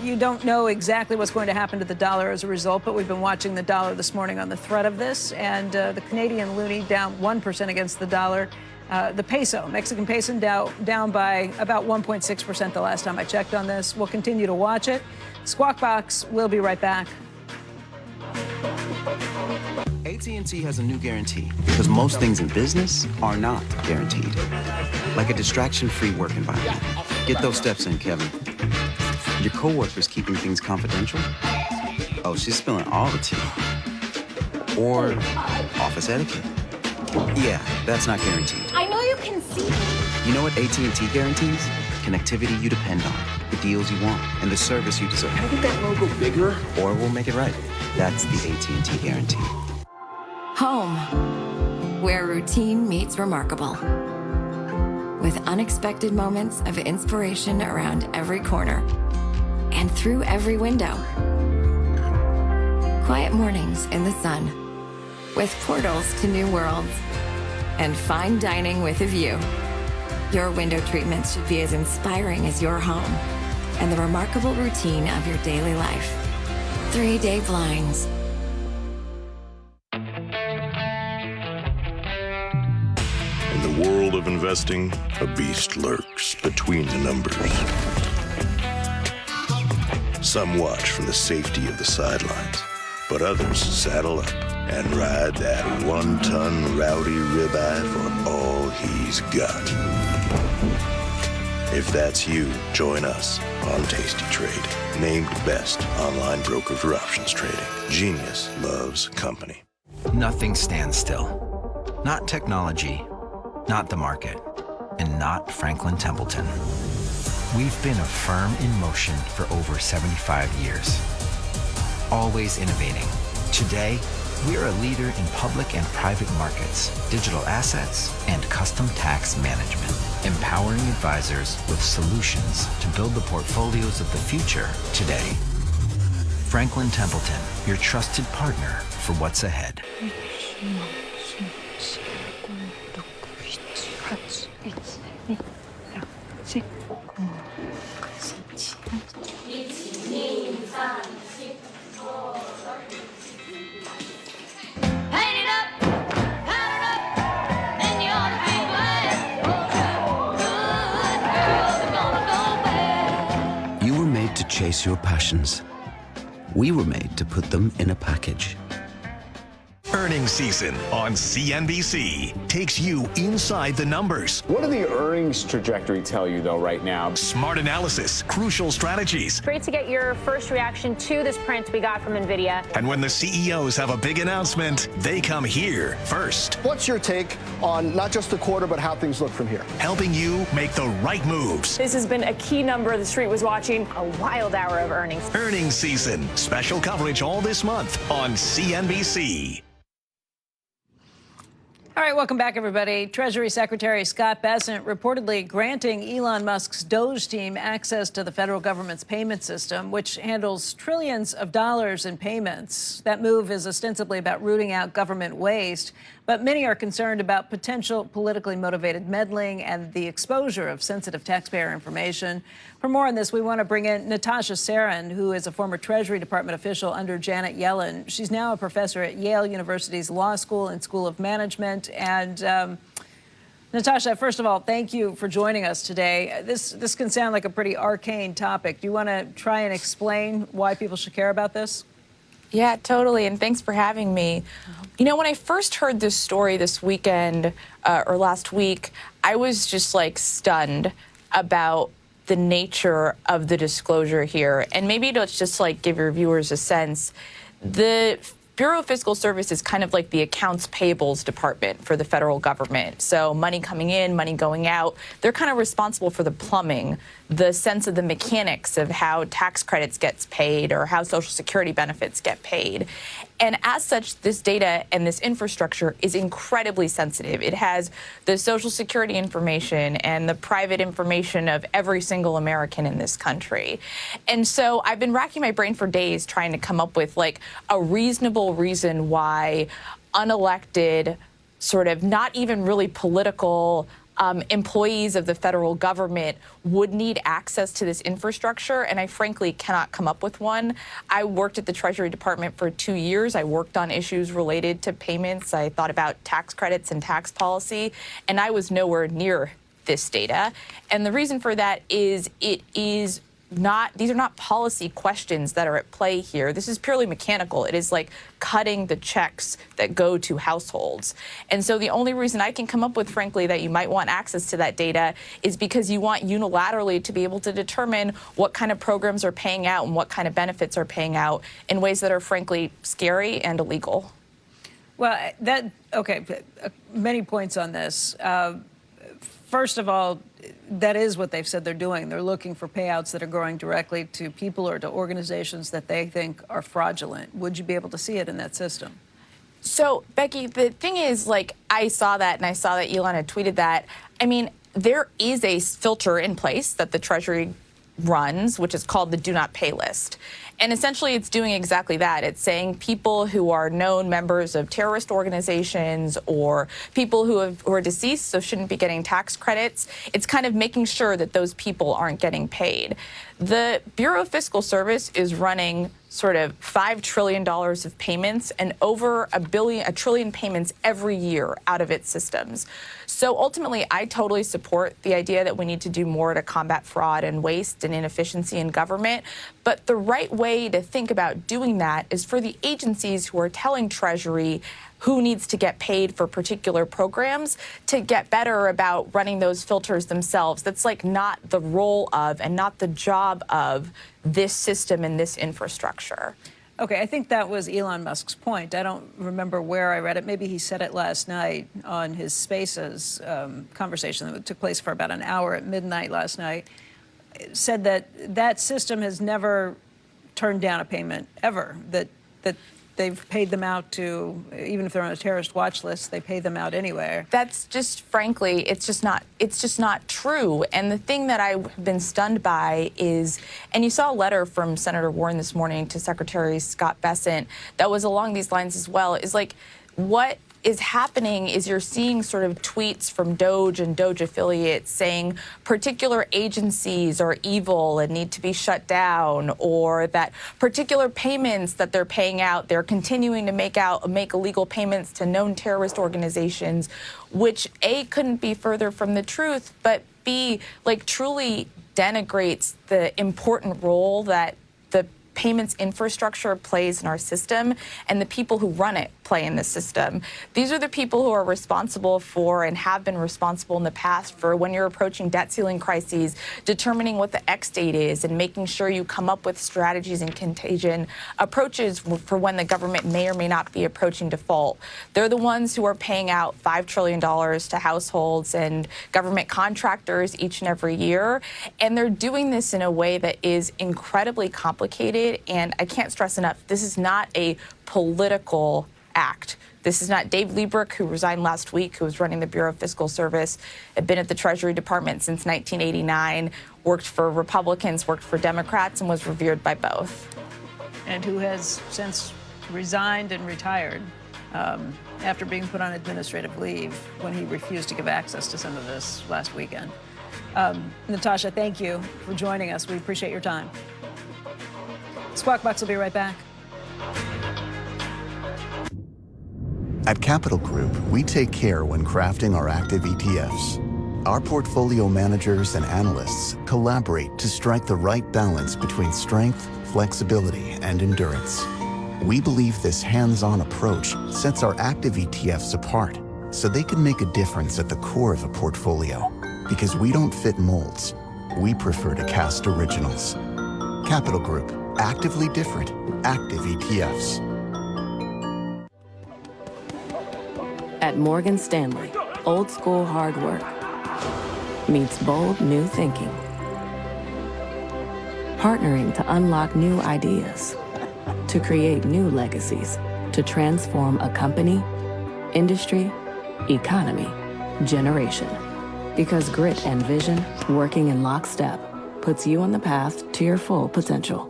You don't know exactly what's going to happen to the dollar as a result, but we've been watching the dollar this morning on the threat of this, and the Canadian loonie down 1% against the dollar. The peso, Mexican peso, down by about 1.6% the last time I checked on this. We'll continue to watch it. Squawk Box, we'll be right back. AT&T has a new guarantee because most things in business are not guaranteed. Like a distraction-free work environment. Get those steps in, Kevin. Your coworker's keeping things confidential? Oh, she's spilling all the tea. or office etiquette. Yeah, that's not guaranteed. I know you can see. You know what AT&T guarantees? Connectivity you depend on, the deals you want, and the service you deserve. Can I get that logo bigger? Or we'll make it right. That's the AT&T guarantee. Home, where routine meets remarkable. With unexpected moments of inspiration around every corner and through every window. Quiet mornings in the sun, with portals to new worlds, and fine dining with a view. Your window treatments should be as inspiring as your home and the remarkable routine of your daily life. 3-day blinds. In the world of investing, a beast lurks between the numbers. Some watch from the safety of the sidelines, but others saddle up and ride that one-ton rowdy ribeye for all he's got. If that's you, join us on Tasty Trade, named best online broker for options trading. Genius loves company. Nothing stands still. Not technology, not the market, and not Franklin Templeton. We've been a firm in motion for over 75 years. Always innovating. Today, we're a leader in public and private markets, digital assets, and custom tax management, empowering advisors with solutions to build the portfolios of the future today. Franklin Templeton, your trusted partner for what's ahead. You were made to chase your passions. We were made to put them in a package. Earnings season on CNBC takes you inside the numbers. What do the earnings trajectory tell you, though, right now? Smart analysis, crucial strategies. Great to get your first reaction to this print we got from NVIDIA. And when the CEOs have a big announcement, they come here first. What's your take on not just the quarter, but how things look from here? Helping you make the right moves. This has been a key number the street was watching. A wild hour of earnings. Earnings season. Special coverage all this month on CNBC. All right, welcome back, everybody. Treasury Secretary Scott Bessent reportedly granting Elon Musk's Doge team access to the federal government's payment system, which handles trillions of dollars in payments. That move is ostensibly about rooting out government waste, but many are concerned about potential politically motivated meddling and the exposure of sensitive taxpayer information. For more on this, we want to bring in Natasha Sarin, who is a former Treasury Department official under Janet Yellen. She's now a professor at Yale University's Law School and School of Management. And Natasha, first of all, thank you for joining us today. This can sound like a pretty arcane topic. Do you want to try and explain why people should care about this? Yeah, totally. And thanks for having me. You know, when I first heard this story this weekend or last week, I was just like stunned about the nature of the disclosure here. And maybe to just like give your viewers a sense, the Bureau of Fiscal Service is kind of like the accounts payables department for the federal government. So money coming in, money going out, they're kind of responsible for the plumbing, the sense of the mechanics of how tax credits gets paid or how Social Security benefits get paid. And as such, this data and this infrastructure is incredibly sensitive. It has the Social Security information and the private information of every single American in this country. And so I've been racking my brain for days trying to come up with like a reasonable reason why unelected, sort of not even really political employees of the federal government would need access to this infrastructure, and I frankly cannot come up with one. I worked at the Treasury Department for 2 years. I worked on issues related to payments. I thought about tax credits and tax policy, and I was nowhere near this data. And the reason for that is these are not policy questions that are at play here. This is purely mechanical. It is like cutting the checks that go to households. And so the only reason I can come up with, frankly, that you might want access to that data is because you want unilaterally to be able to determine what kind of programs are paying out and what kind of benefits are paying out in ways that are, frankly, scary and illegal. Well, many points on this. First of all, that is what they've said they're doing. They're looking for payouts that are going directly to people or to organizations that they think are fraudulent. Would you be able to see it in that system? So, Becky, the thing is, like, I saw that, and I saw that Elon had tweeted that. I mean, there is a filter in place that the Treasury runs, which is called the Do Not Pay list. And essentially, it's doing exactly that. It's saying people who are known members of terrorist organizations or people who are deceased, so shouldn't be getting tax credits. It's kind of making sure that those people aren't getting paid. The Bureau of Fiscal Service is running sort of $5 trillion of payments and over a trillion payments every year out of its systems. So ultimately, I totally support the idea that we need to do more to combat fraud and waste and inefficiency in government. But the right way to think about doing that is for the agencies who are telling Treasury who needs to get paid for particular programs to get better about running those filters themselves. That's like not the role of and not the job of this system and this infrastructure. Okay, I think that was Elon Musk's point. I don't remember where I read it. Maybe he said it last night on his Spaces conversation that took place for about an hour at midnight last night. It said that that system has never turned down a payment ever, that they've paid them out to, even if they're on a terrorist watch list, they pay them out anywhere. That's just, frankly, it's just not true. And the thing that I've been stunned by is, and you saw a letter from Senator Warren this morning to Secretary Scott Bessent that was along these lines as well, is like, what is happening is you're seeing sort of tweets from Doge and Doge affiliates saying particular agencies are evil and need to be shut down, or that particular payments that they're paying out, they're continuing to make illegal payments to known terrorist organizations, which A, couldn't be further from the truth, but B, like truly denigrates the important role that the payments infrastructure plays in our system and the people who run it play in the system. These are the people who are responsible for and have been responsible in the past for when you're approaching debt ceiling crises, determining what the X date is and making sure you come up with strategies and contagion approaches for when the government may or may not be approaching default. They're the ones who are paying out $5 trillion to households and government contractors each and every year. And they're doing this in a way that is incredibly complicated. And I can't stress enough, this is not a political act. This is not Dave Liebrecht, who resigned last week, who was running the Bureau of Fiscal Service, had been at the Treasury Department since 1989, worked for Republicans, worked for Democrats, and was revered by both. And who has since resigned and retired after being put on administrative leave when he refused to give access to some of this last weekend. Natasha, thank you for joining us. We appreciate your time. Squawk Box will be right back. At Capital Group, we take care when crafting our active ETFs. Our portfolio managers and analysts collaborate to strike the right balance between strength, flexibility, and endurance. We believe this hands-on approach sets our active ETFs apart so they can make a difference at the core of a portfolio. Because we don't fit molds, we prefer to cast originals. Capital Group, actively different, active ETFs. At Morgan Stanley, old school hard work meets bold new thinking. Partnering to unlock new ideas, to create new legacies, to transform a company, industry, economy, generation. Because grit and vision, working in lockstep, puts you on the path to your full potential.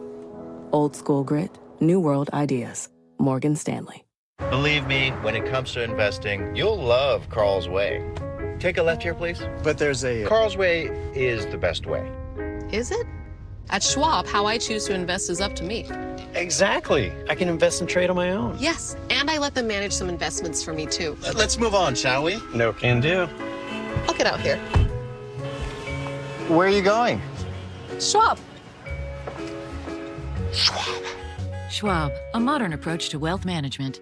Old school grit, new world ideas. Morgan Stanley. Believe me, when it comes to investing, you'll love Carl's Way. Take a left here, please. But there's a... Carl's Way is the best way. Is it? At Schwab, how I choose to invest is up to me. Exactly. I can invest and trade on my own. Yes, and I let them manage some investments for me, too. Let's move on, shall we? No can do. I'll get out here. Where are you going? Schwab. Schwab. Schwab, a modern approach to wealth management.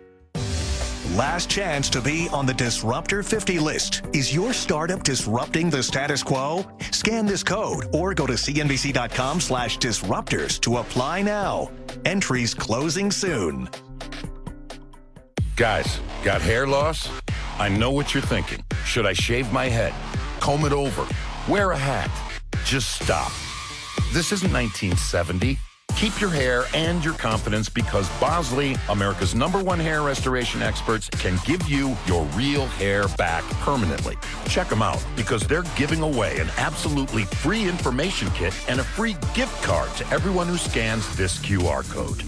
Last chance to be on the Disruptor 50 list. Is your startup disrupting the status quo? Scan this code or go to cnbc.com/disruptors to apply now. Entries closing soon. Guys, got hair loss? I know what you're thinking. Should I shave my head? Comb it over? Wear a hat? Just stop. This isn't 1970. Keep your hair and your confidence because Bosley, America's #1 hair restoration experts, can give you your real hair back permanently. Check them out because they're giving away an absolutely free information kit and a free gift card to everyone who scans this QR code.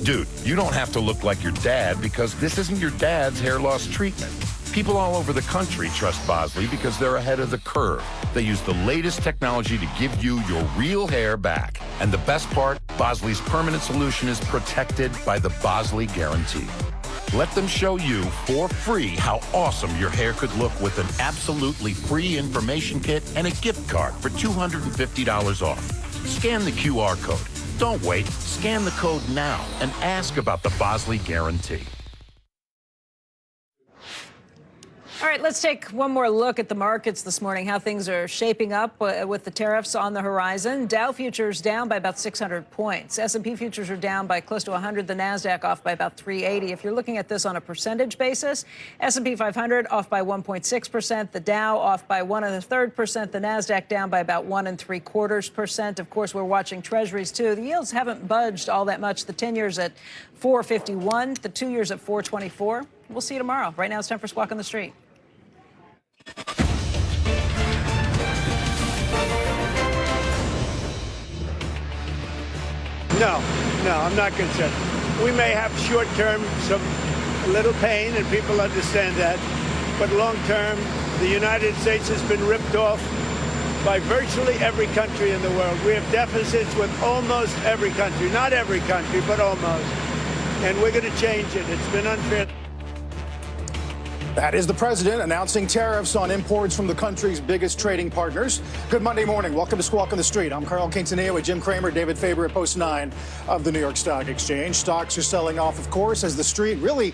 Dude, you don't have to look like your dad because this isn't your dad's hair loss treatment. People all over the country trust Bosley because they're ahead of the curve. They use the latest technology to give you your real hair back. And the best part, Bosley's permanent solution is protected by the Bosley Guarantee. Let them show you for free how awesome your hair could look with an absolutely free information kit and a gift card for $250 off. Scan the QR code. Don't wait. Scan the code now and ask about the Bosley Guarantee. All right, let's take one more look at the markets this morning, how things are shaping up with the tariffs on the horizon. Dow futures down by about 600 points. S&P futures are down by close to 100. The NASDAQ off by about 380. If you're looking at this on a percentage basis, S&P 500 off by 1.6%. The Dow off by 1 1/3%. The NASDAQ down by about 1 3/4%. Of course, we're watching Treasuries, too. The yields haven't budged all that much. The 10-year's at 4.51. The 2-year's at 4.24. We'll see you tomorrow. Right now, it's time for Squawk on the Street. No, I'm not concerned. We may have short-term a little pain, and people understand that. But long-term, the United States has been ripped off by virtually every country in the world. We have deficits with almost every country. Not every country, but almost. And we're going to change it. It's been unfair. That is the president announcing tariffs on imports from the country's biggest trading partners. Good Monday morning. Welcome to Squawk on the Street. I'm Carl Quintanilla with Jim Cramer, David Faber at Post 9 of the New York Stock Exchange. Stocks are selling off, of course, as the street really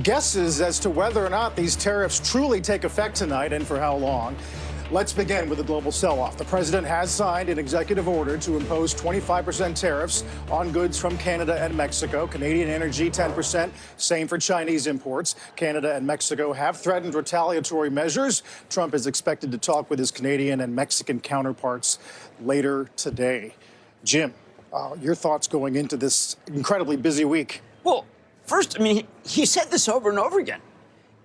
guesses as to whether or not these tariffs truly take effect tonight and for how long. Let's begin with the global sell-off. The president has signed an executive order to impose 25% tariffs on goods from Canada and Mexico. Canadian energy, 10%. Same for Chinese imports. Canada and Mexico have threatened retaliatory measures. Trump is expected to talk with his Canadian and Mexican counterparts later today. Jim, your thoughts going into this incredibly busy week? Well, first, I mean, he said this over and over again.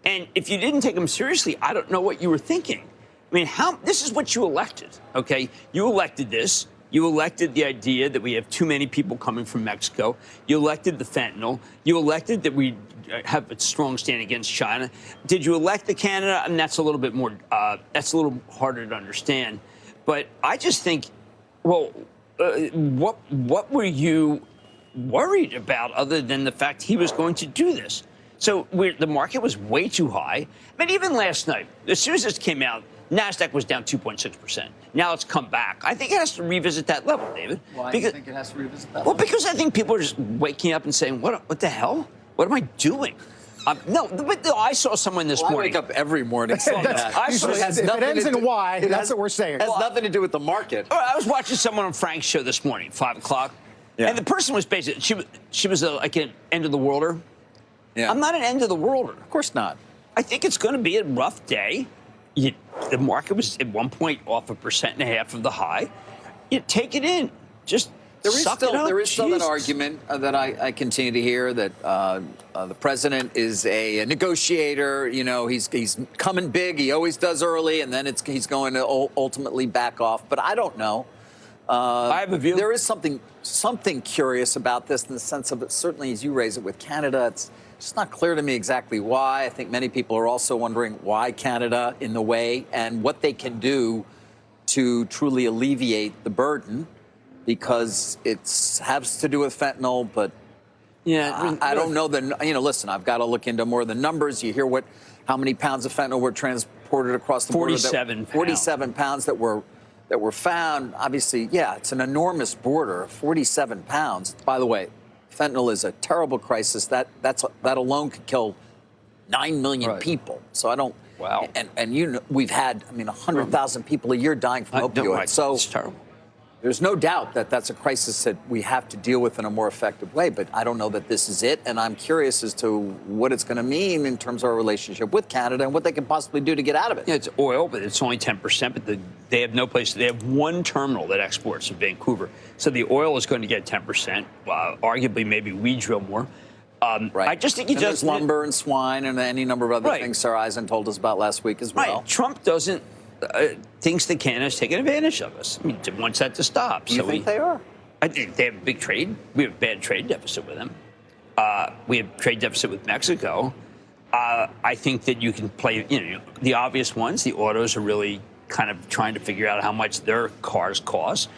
And if you didn't take him seriously, I don't know what you were thinking. I mean, this is what you elected, okay? You elected this. You elected the idea that we have too many people coming from Mexico. You elected the fentanyl. You elected that we have a strong stand against China. Did you elect the Canada? I mean, that's a little bit more, that's a little harder to understand. But I just think, well, what were you worried about other than the fact he was going to do this? So the market was way too high. I mean, even last night, as soon as this came out, NASDAQ was down 2.6%. Now it's come back. I think it has to revisit that level, David. Why do you think it has to revisit that level? Well, because I think people are just waking up and saying, what the hell? What am I doing? No, I saw someone this morning. I wake up every morning saying that. If it ends in Y, that's what we're saying. It has nothing to do with the market. I was watching someone on Frank's show this morning, 5 o'clock, and the person was basically, she was like an end-of-the-worlder. Yeah. I'm not an end-of-the-worlder. Of course not. I think it's going to be a rough day. The market was at one point off 1.5% of the high. You take it in. Just there is suck it up. There is still an argument that I continue to hear that the president is a negotiator. You know, he's coming big. He always does early, and then he's going to ultimately back off. But I don't know. I have a view. There is something curious about this in the sense of it. Certainly, as you raise it with Canada, it's not clear to me exactly why. I think many people are also wondering why Canada in the way and what they can do to truly alleviate the burden, because it has to do with fentanyl. But I don't know listen, I've got to look into more of the numbers. You hear how many pounds of fentanyl were transported across the border? 47 pounds that were found. Obviously, it's an enormous border. 47 pounds. By the way, fentanyl is a terrible crisis. That alone could kill 9 million people. So I don't. Wow. And we've had 100,000 people a year dying from opioids. So it's terrible. There's no doubt that that's a crisis that we have to deal with in a more effective way, but I don't know that this is it, and I'm curious as to what it's going to mean in terms of our relationship with Canada and what they can possibly do to get out of it. Yeah, it's oil, but it's only 10%, but they have no place. They have one terminal that exports to Vancouver, so the oil is going to get 10%. Arguably, maybe we drill more. Right. I just think he there's lumber and swine and any number of other things Sarah Eisen told us about last week as well. Right. Trump doesn't thinks that Canada's taking advantage of us. I mean, wants that to stop. Do you think they are? I think they have a big trade. We have a bad trade deficit with them. We have trade deficit with Mexico. I think that you can play, the obvious ones. The autos are really kind of trying to figure out how much their cars cost.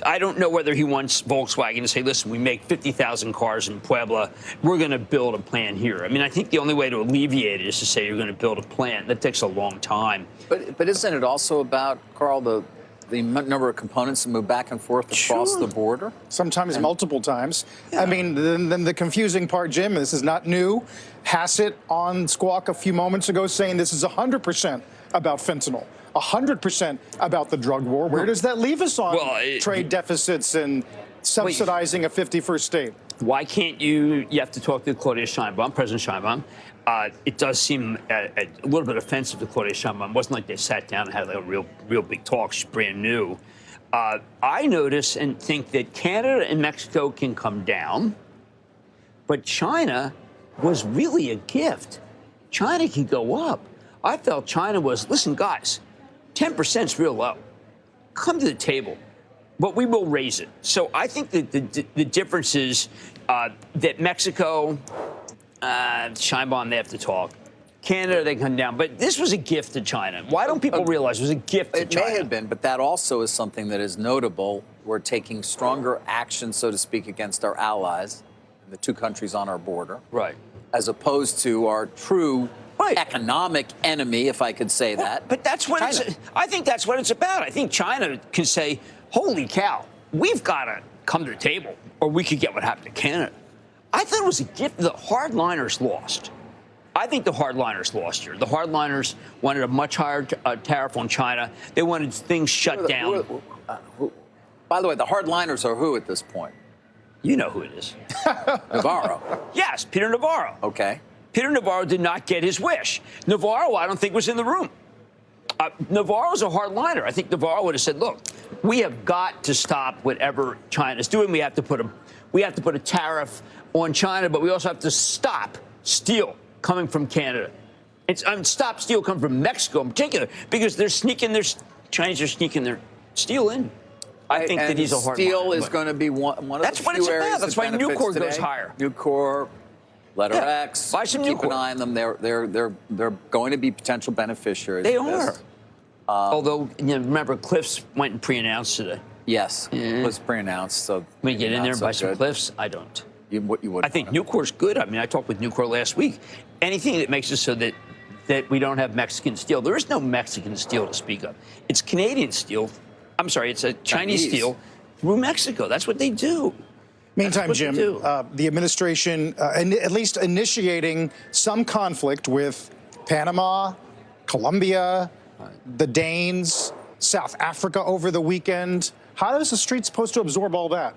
I don't know whether he wants Volkswagen to say, listen, we make 50,000 cars in Puebla. We're going to build a plant here. I mean, I think the only way to alleviate it is to say you're going to build a plant. That takes a long time. But isn't it also about, Carl, the number of components that move back and forth across the border? Sometimes multiple times. Yeah. I mean, then the confusing part, Jim, this is not new. Hassett on Squawk a few moments ago saying this is 100% about fentanyl. 100% about the drug war. Where does that leave us on trade deficits and subsidizing a 51st state? Why can't you have to talk to Claudia Sheinbaum, President Sheinbaum. It does seem a little bit offensive to Claudia Sheinbaum. It wasn't like they sat down and had like a real big talk. She's brand new. I notice and think that Canada and Mexico can come down, but China was really a gift. China can go up. I felt China was, listen, guys, 10% is real low. Come to the table, but we will raise it. So I think that the difference is that Mexico, Sheinbaum, they have to talk. Canada, they come down. But this was a gift to China. Why don't people realize it was a gift to China? It may have been, but that also is something that is notable. We're taking stronger action, so to speak, against our allies, the two countries on our border. Right. As opposed to our true economic enemy, if I could say that. But that's what I think that's what it's about. I think China can say, holy cow, we've got to come to the table, or we could get what happened to Canada. I thought it was a gift. The hardliners lost. I think the hardliners lost here. The hardliners wanted a much higher tariff on China. They wanted things shut down. By the way, the hardliners are who at this point? You know who it is. Navarro. Yes, Peter Navarro. Okay. Peter Navarro did not get his wish. Navarro, I don't think, was in the room. Navarro's a hardliner. I think Navarro would have said, look, we have got to stop whatever China's doing. We have to put a tariff on China, but we also have to stop steel coming from Canada. Stop steel coming from Mexico in particular, because Chinese are sneaking their steel in. I think that he's a hardliner. Steel is going to be one of the few areas That's why Nucor goes higher. Nucor, Letter X. Buy some keep Nucor. an eye on them. They're going to be potential beneficiaries. They of this. are. Although, remember, Cliffs went and pre-announced today. Yes, it was pre-announced. So when you get in there and buy some Cliffs, I don't. What you would? I think Nucor's good. I mean, I talked with Nucor last week. Anything that makes it so that we don't have Mexican steel. There is no Mexican steel to speak of. It's Canadian steel. I'm sorry, it's a Chinese steel through Mexico. That's what they do. Meantime, Jim, the administration, at least initiating some conflict with Panama, Colombia, the Danes, South Africa over the weekend. How is the street supposed to absorb all that?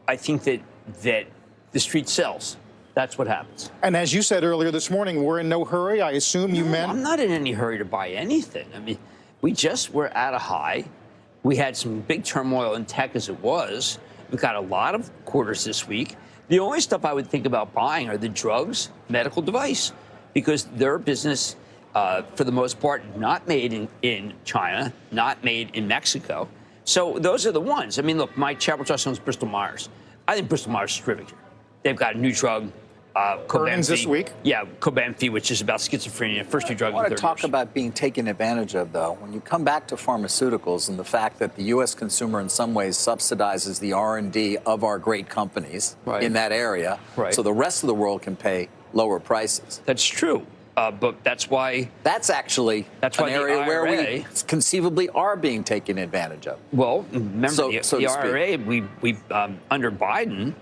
I think that the street sells. That's what happens. And as you said earlier this morning, we're in no hurry. I assume you meant... I'm not in any hurry to buy anything. I mean, we just were at a high. We had some big turmoil in tech as it was. We've got a lot of quarters this week. The only stuff I would think about buying are the drugs, medical device, because their business, for the most part, not made in China, not made in Mexico. So those are the ones. I mean, look, my charitable trust owns Bristol Myers. I think Bristol Myers is terrific here. They've got a new drug, Cobenfy this week? Yeah, Cobenfy, which is about schizophrenia, first new drug in 30 years. I want to talk about being taken advantage of, though. When you come back to pharmaceuticals and the fact that the U.S. consumer in some ways subsidizes the R&D of our great companies in that area, so the rest of the world can pay lower prices. That's true. But that's why... That's actually an area where we conceivably are being taken advantage of. Well, remember, the IRA, we under Biden...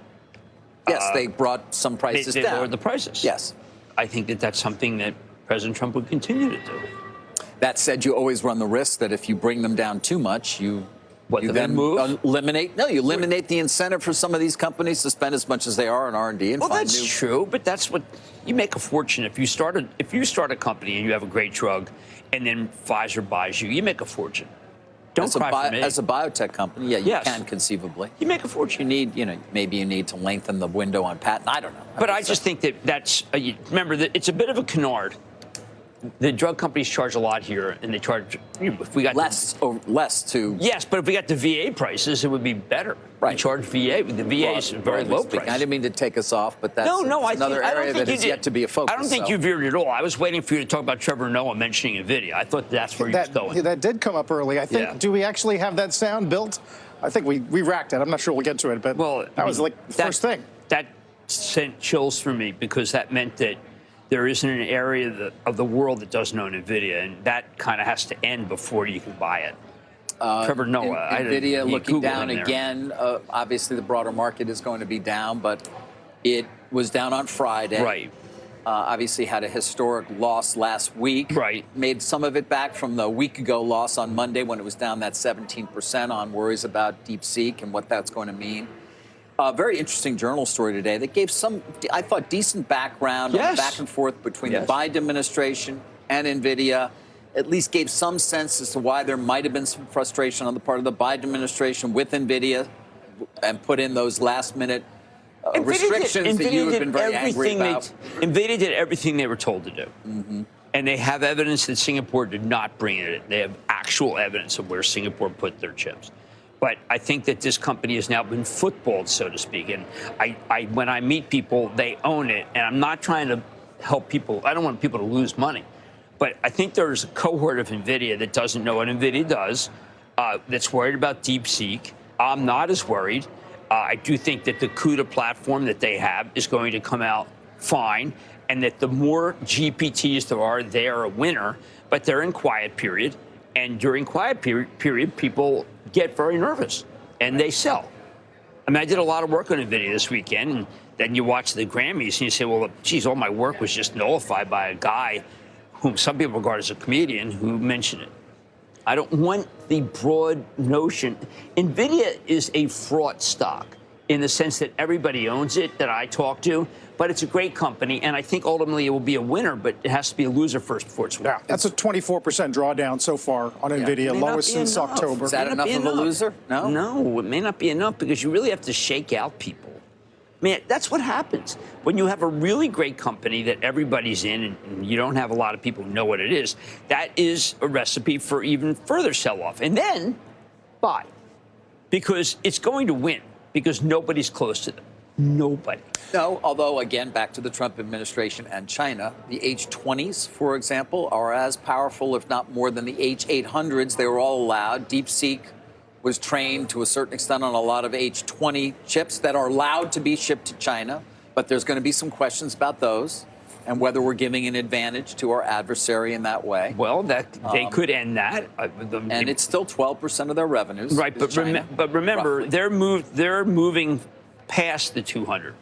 Yes, they brought some prices down. They lowered the prices. Yes. I think that that's something that President Trump would continue to do. That said, you always run the risk that if you bring them down too much, you What, You then eliminate the incentive for some of these companies to spend as much as they are on R&D and well, find that's new. true, but that's what you make a fortune if you start a company and you have a great drug, and then Pfizer buys you, you make a fortune. Don't cry for me. As a biotech company, yeah, you can conceivably. You make a fortune. Maybe you need to lengthen the window on patent. I don't know. But I just think that's remember that it's a bit of a canard. The drug companies charge a lot here, and they charge if we got less to. Yes, but if we got the VA prices, it would be better. Right. We charge VA. The VA is a very low price. I didn't mean to take us off, but that's another area that is yet to be a focus. I don't think you veered at all. I was waiting for you to talk about Trevor Noah mentioning NVIDIA. I thought that's where you was going. That did come up early. I think. Yeah. Do we actually have that sound built? I think we racked it. I'm not sure we'll get to it, but that was like the first thing. That sent chills through me because that meant that there isn't an area of the world that doesn't own NVIDIA, and that kind of has to end before you can buy it. Trevor Noah. NVIDIA looking down again. Obviously, the broader market is going to be down, but it was down on Friday. Right. Obviously had a historic loss last week. Right. Made some of it back from the week ago loss on Monday when it was down that 17% on worries about DeepSeek and what that's going to mean. Very interesting journal story today that gave some, I thought, decent background on the back and forth between the Biden administration and NVIDIA. At least gave some sense as to why there might have been some frustration on the part of the Biden administration with NVIDIA and put in those last-minute restrictions that you have been very angry about. NVIDIA did everything they were told to do. Mm-hmm. And they have evidence that Singapore did not bring it in. They have actual evidence of where Singapore put their chips. But I think that this company has now been footballed, so to speak. And when I meet people, they own it. And I'm not trying to help people. I don't want people to lose money. But I think there's a cohort of NVIDIA that doesn't know what NVIDIA does, that's worried about DeepSeek. I'm not as worried. I do think that the CUDA platform that they have is going to come out fine, and that the more GPTs there are, they are a winner. But they're in quiet period. And during quiet period, people get very nervous, and they sell. I mean, I did a lot of work on NVIDIA this weekend, and then you watch the Grammys, and you say, well, geez, all my work was just nullified by a guy whom some people regard as a comedian who mentioned it. I don't want the broad notion. NVIDIA is a fraught stock in the sense that everybody owns it that I talk to, but it's a great company, and I think ultimately it will be a winner, but it has to be a loser first before it's winning. Yeah, that's a 24% drawdown so far on NVIDIA, lowest since October. Is that enough of a loser? No? No, it may not be enough because you really have to shake out people. I mean, that's what happens. When you have a really great company that everybody's in and you don't have a lot of people who know what it is, that is a recipe for even further sell-off. And then buy. Because it's going to win. Because nobody's close to them. Nobody. No, although, again, back to the Trump administration and China, the H-20s, for example, are as powerful, if not more, than the H-800s. They were all allowed. DeepSeek was trained to a certain extent on a lot of H-20 chips that are allowed to be shipped to China. But there's going to be some questions about those and whether we're giving an advantage to our adversary in that way. Well, they could end that. And it's still 12% of their revenues. Right, but remember, roughly. they're moving past the 200.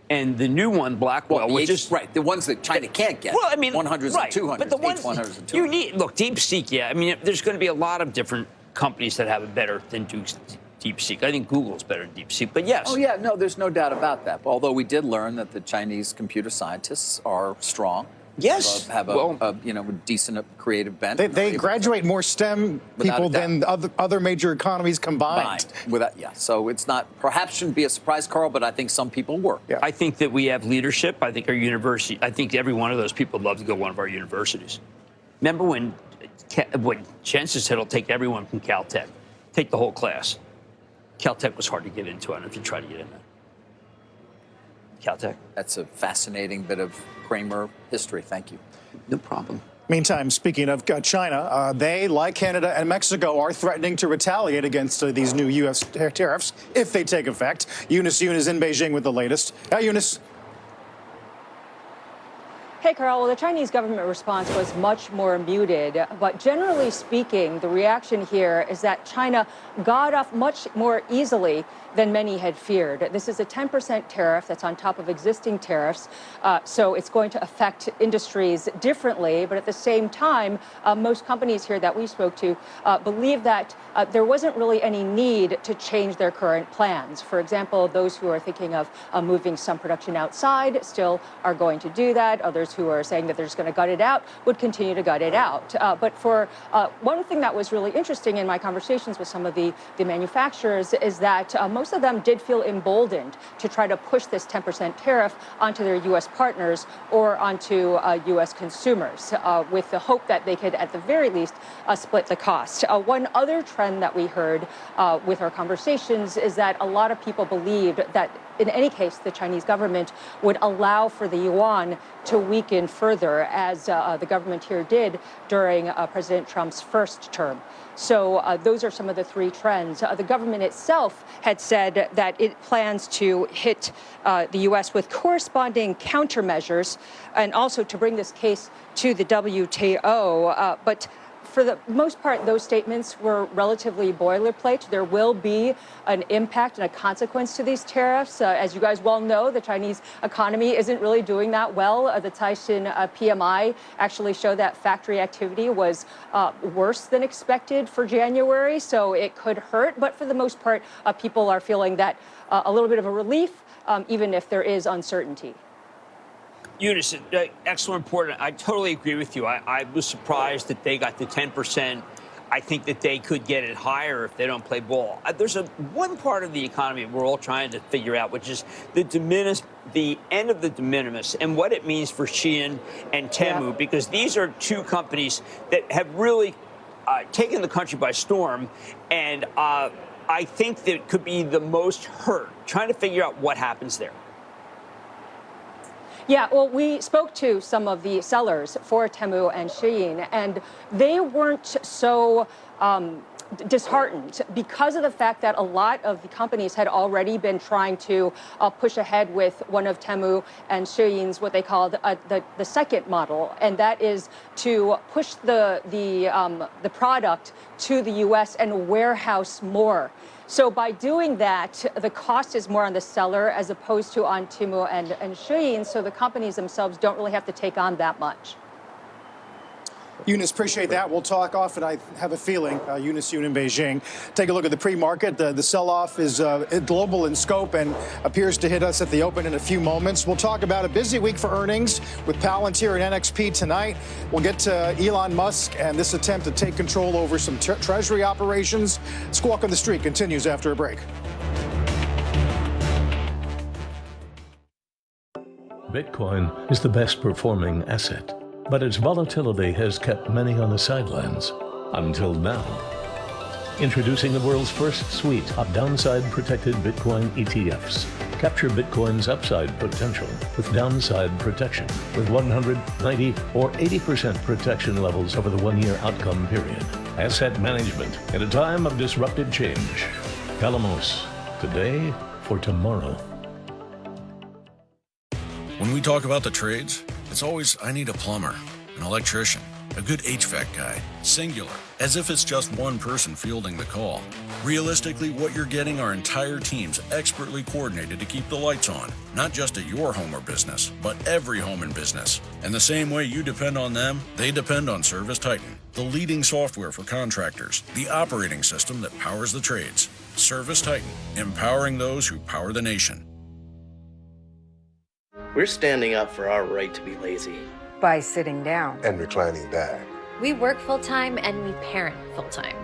And the new one, Blackwell, which is the ones that China can't get. Well, I mean, 100s right, and 200s, but the ones H100s and 200s. you need. Look, DeepSeek. Yeah, I mean, there's going to be a lot of different companies that have it better than DeepSeek. I think Google's better than DeepSeek, but yes. Oh yeah, no, there's no doubt about that. Although we did learn that the Chinese computer scientists are strong. Yes, have a decent creative bent. They graduate more STEM people than other major economies combined. So it's not, perhaps shouldn't be a surprise, Carl, but I think some people were. Yeah. I think that we have leadership. I think our university, I think every one of those people would love to go to one of our universities. Remember when Jensen said he'll take everyone from Caltech, take the whole class. Caltech was hard to get into. I don't know if you try to get in there. Caltech. That's a fascinating bit of Kramer history. Thank you. No problem. Meantime, speaking of China, they, like Canada and Mexico, are threatening to retaliate against these new U.S. tariffs if they take effect. Eunice Yoon is in Beijing with the latest. Eunice. Hey, Carl. Well, the Chinese government response was much more muted. But generally speaking, the reaction here is that China got off much more easily than many had feared. This is a 10% tariff that's on top of existing tariffs. So it's going to affect industries differently. But at the same time, most companies here that we spoke to believe that there wasn't really any need to change their current plans. For example, those who are thinking of moving some production outside still are going to do that. Others who are saying that they're just going to gut it out would continue to gut it out. But for one thing that was really interesting in my conversations with some of the manufacturers is that most of them did feel emboldened to try to push this 10% tariff onto their U.S. partners or onto U.S. consumers with the hope that they could, at the very least, split the cost. One other trend that we heard with our conversations is that a lot of people believed that in any case, the Chinese government would allow for the yuan to weaken further, as the government here did during President Trump's first term. So those are some of the three trends. The government itself had said that it plans to hit the U.S. with corresponding countermeasures and also to bring this case to the WTO. But for the most part, those statements were relatively boilerplate. There will be an impact and a consequence to these tariffs. As you guys well know, the Chinese economy isn't really doing that well. The Taishin PMI actually showed that factory activity was worse than expected for January, so it could hurt. But for the most part, people are feeling that a little bit of a relief, even if there is uncertainty. Eunice, excellent report. I totally agree with you. I was surprised that they got to 10%. I think that they could get it higher if they don't play ball. There's one part of the economy we're all trying to figure out, which is the end of the de minimis and what it means for Shein and Temu, because these are two companies that have really taken the country by storm. And I think that could be the most hurt, trying to figure out what happens there. Yeah, well, we spoke to some of the sellers for Temu and Shein, and they weren't so disheartened because of the fact that a lot of the companies had already been trying to push ahead with one of Temu and Shein's what they called the second model, and that is to push the product to the U.S. and warehouse more. So by doing that, the cost is more on the seller as opposed to on Temu and Shein, so the companies themselves don't really have to take on that much. Eunice, appreciate that. We'll talk often, I have a feeling. Eunice Yoon in Beijing. Take a look at the pre-market. The sell-off is global in scope and appears to hit us at the open in a few moments. We'll talk about a busy week for earnings with Palantir and NXP tonight. We'll get to Elon Musk and this attempt to take control over some treasury operations. Squawk on the Street continues after a break. Bitcoin is the best performing asset, but its volatility has kept many on the sidelines until now. Introducing the world's first suite of downside-protected Bitcoin ETFs. Capture Bitcoin's upside potential with downside protection with 100, 90, or 80% protection levels over the one-year outcome period. Asset management in a time of disrupted change. Calamos, today for tomorrow. When we talk about the trades, it's always, I need a plumber, an electrician, a good HVAC guy, singular, as if it's just one person fielding the call. Realistically, what you're getting are entire teams expertly coordinated to keep the lights on, not just at your home or business, but every home and business. And the same way you depend on them, they depend on ServiceTitan, the leading software for contractors, the operating system that powers the trades. ServiceTitan, empowering those who power the nation. We're standing up for our right to be lazy. By sitting down. And reclining back. We work full-time and we parent full-time.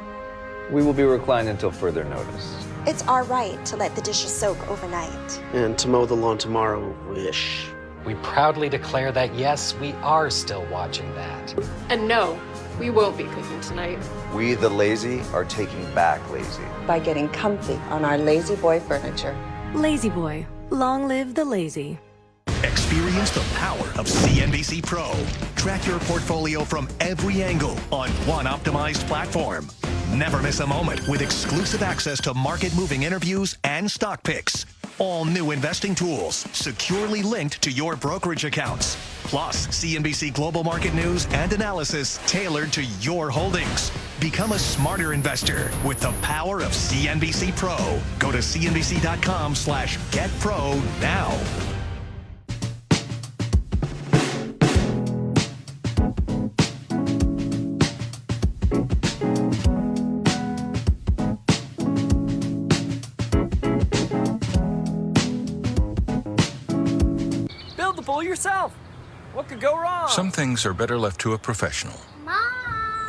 We will be reclined until further notice. It's our right to let the dishes soak overnight. And to mow the lawn tomorrow, wish. We proudly declare that yes, we are still watching that. And no, we won't be cooking tonight. We, the lazy, are taking back lazy. By getting comfy on our Lazy Boy furniture. Lazy Boy, long live the lazy. Experience the power of CNBC Pro. Track your portfolio from every angle on one optimized platform. Never miss a moment with exclusive access to market-moving interviews and stock picks. All new investing tools securely linked to your brokerage accounts. Plus, CNBC Global Market News and analysis tailored to your holdings. Become a smarter investor with the power of CNBC Pro. Go to cnbc.com/getpro now. Build the pool yourself. What could go wrong? Some things are better left to a professional.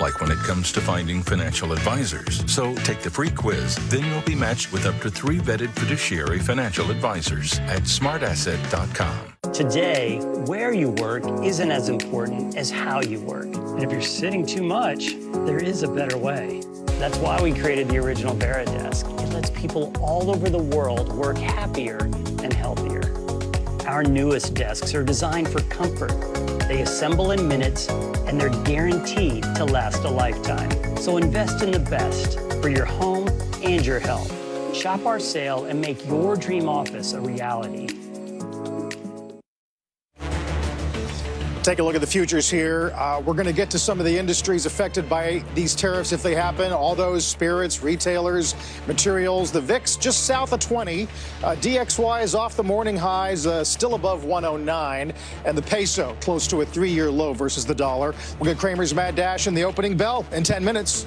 Like when it comes to finding financial advisors. So take the free quiz, then you'll be matched with up to 3 vetted fiduciary financial advisors at smartasset.com. Today, where you work isn't as important as how you work. And if you're sitting too much, there is a better way. That's why we created the original Barra Desk. It lets people all over the world work happier and healthier. Our newest desks are designed for comfort. They assemble in minutes, and they're guaranteed to last a lifetime. So invest in the best for your home and your health. Shop our sale and make your dream office a reality. Take a look at the futures here. We're going to get to some of the industries affected by these tariffs if they happen. All those spirits, retailers, materials. The VIX just south of 20. DXY is off the morning highs, still above 109. And the peso close to a 3-year low versus the dollar. We'll get Cramer's Mad Dash and the opening bell in 10 minutes.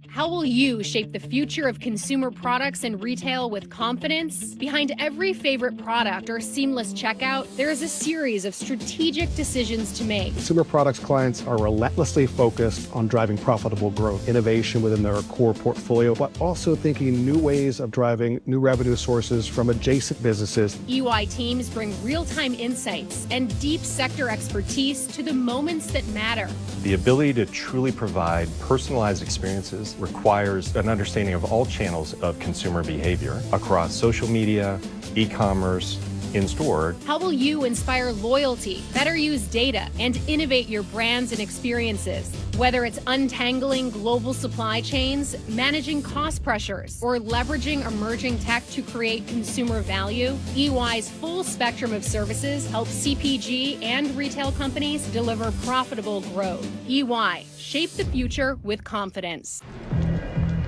How will you shape the future of consumer products and retail with confidence? Behind every favorite product or seamless checkout, there is a series of strategic decisions to make. Consumer products clients are relentlessly focused on driving profitable growth, innovation within their core portfolio, but also thinking new ways of driving new revenue sources from adjacent businesses. EY teams bring real-time insights and deep sector expertise to the moments that matter. The ability to truly provide personalized experiences requires an understanding of all channels of consumer behavior across social media, e-commerce, in-store. How will you inspire loyalty, better use data, and innovate your brands and experiences? Whether it's untangling global supply chains, managing cost pressures, or leveraging emerging tech to create consumer value, EY's full spectrum of services help CPG and retail companies deliver profitable growth. EY, shape the future with confidence.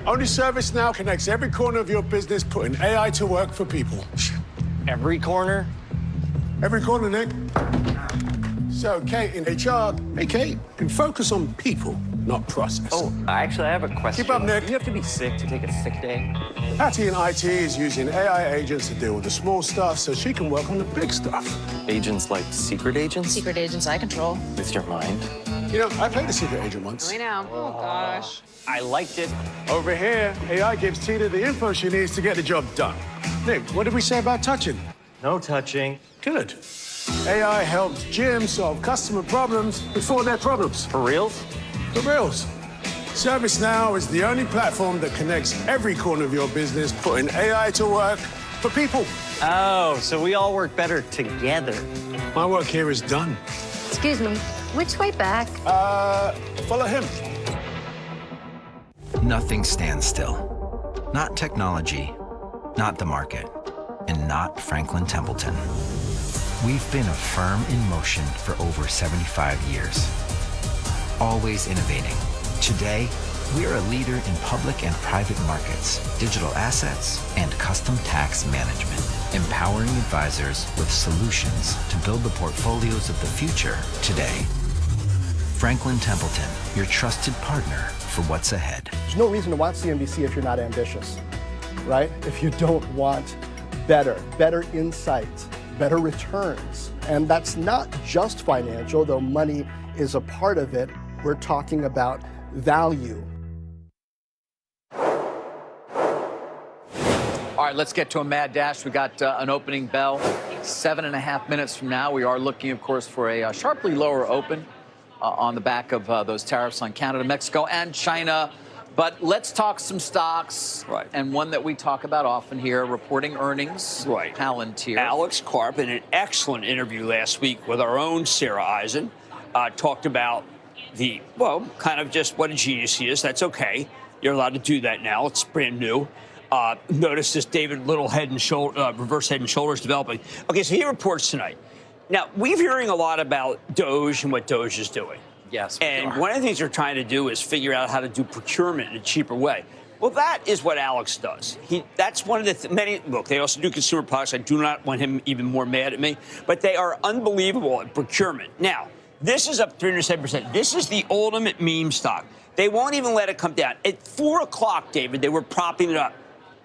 Only ServiceNow connects every corner of your business, putting AI to work for people. Every corner? Every corner, Nick. So, Kate in HR, hey, Kate, can focus on people, not process. Oh, actually, I have a question. Keep up, Nick. Do you have to be sick to take a sick day? Patty in IT is using AI agents to deal with the small stuff so she can work on the big stuff. Agents like secret agents? Secret agents I control. With your mind? You know, I played a secret agent once. We know. Oh, gosh. I liked it. Over here, AI gives Tina the info she needs to get the job done. Nick, what did we say about touching? No touching. Good. AI helps Jim solve customer problems before they're problems. For reals? For reals. ServiceNow is the only platform that connects every corner of your business, putting AI to work for people. Oh, so we all work better together. My work here is done. Excuse me, which way back? Follow him. Nothing stands still. Not technology, not the market, and not Franklin Templeton. We've been a firm in motion for over 75 years, always innovating. Today, we are a leader in public and private markets, digital assets, and custom tax management, empowering advisors with solutions to build the portfolios of the future today. Franklin Templeton, your trusted partner for what's ahead. There's no reason to want CNBC if you're not ambitious, right? If you don't want better insights, better returns. And that's not just financial, though money is a part of it. We're talking about value. All right, let's get to a mad dash. We got an opening bell. 7.5 minutes from now, we are looking, of course, for a sharply lower open on the back of those tariffs on Canada, Mexico, and China. But let's talk some stocks. Right. And one that we talk about often here, reporting earnings. Right. Palantir. Alex Karp, in an excellent interview last week with our own Sarah Eisen, talked about kind of just what a genius he is. That's okay. You're allowed to do that now. It's brand new. Notice this David Little reverse head and shoulders developing. Okay, so he reports tonight. Now, we're hearing a lot about Doge and what Doge is doing. Yes, and one of the things they're trying to do is figure out how to do procurement in a cheaper way. Well, that is what Alex does. That's one of the many. Look, they also do consumer products. I do not want him even more mad at me, but they are unbelievable at procurement. Now, this is up 307%. This is the ultimate meme stock. They won't even let it come down. At 4 o'clock, David, they were propping it up.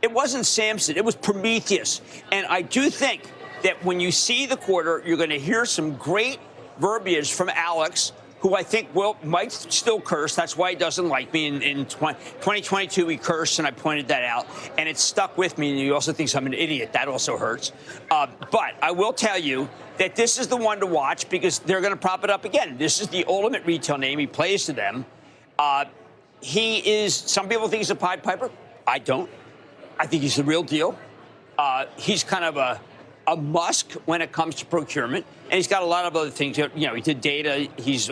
It wasn't Samson. It was Prometheus. And I do think that when you see the quarter, you're going to hear some great verbiage from Alex, who I think might still curse. That's why he doesn't like me. In 2022, he cursed, and I pointed that out. And it stuck with me, and he also thinks I'm an idiot. That also hurts. But I will tell you that this is the one to watch because they're going to prop it up again. This is the ultimate retail name. He plays to them. He is, some people think he's a Pied Piper. I don't. I think he's the real deal. He's kind of a Musk when it comes to procurement, and he's got a lot of other things. You know, he did data. He's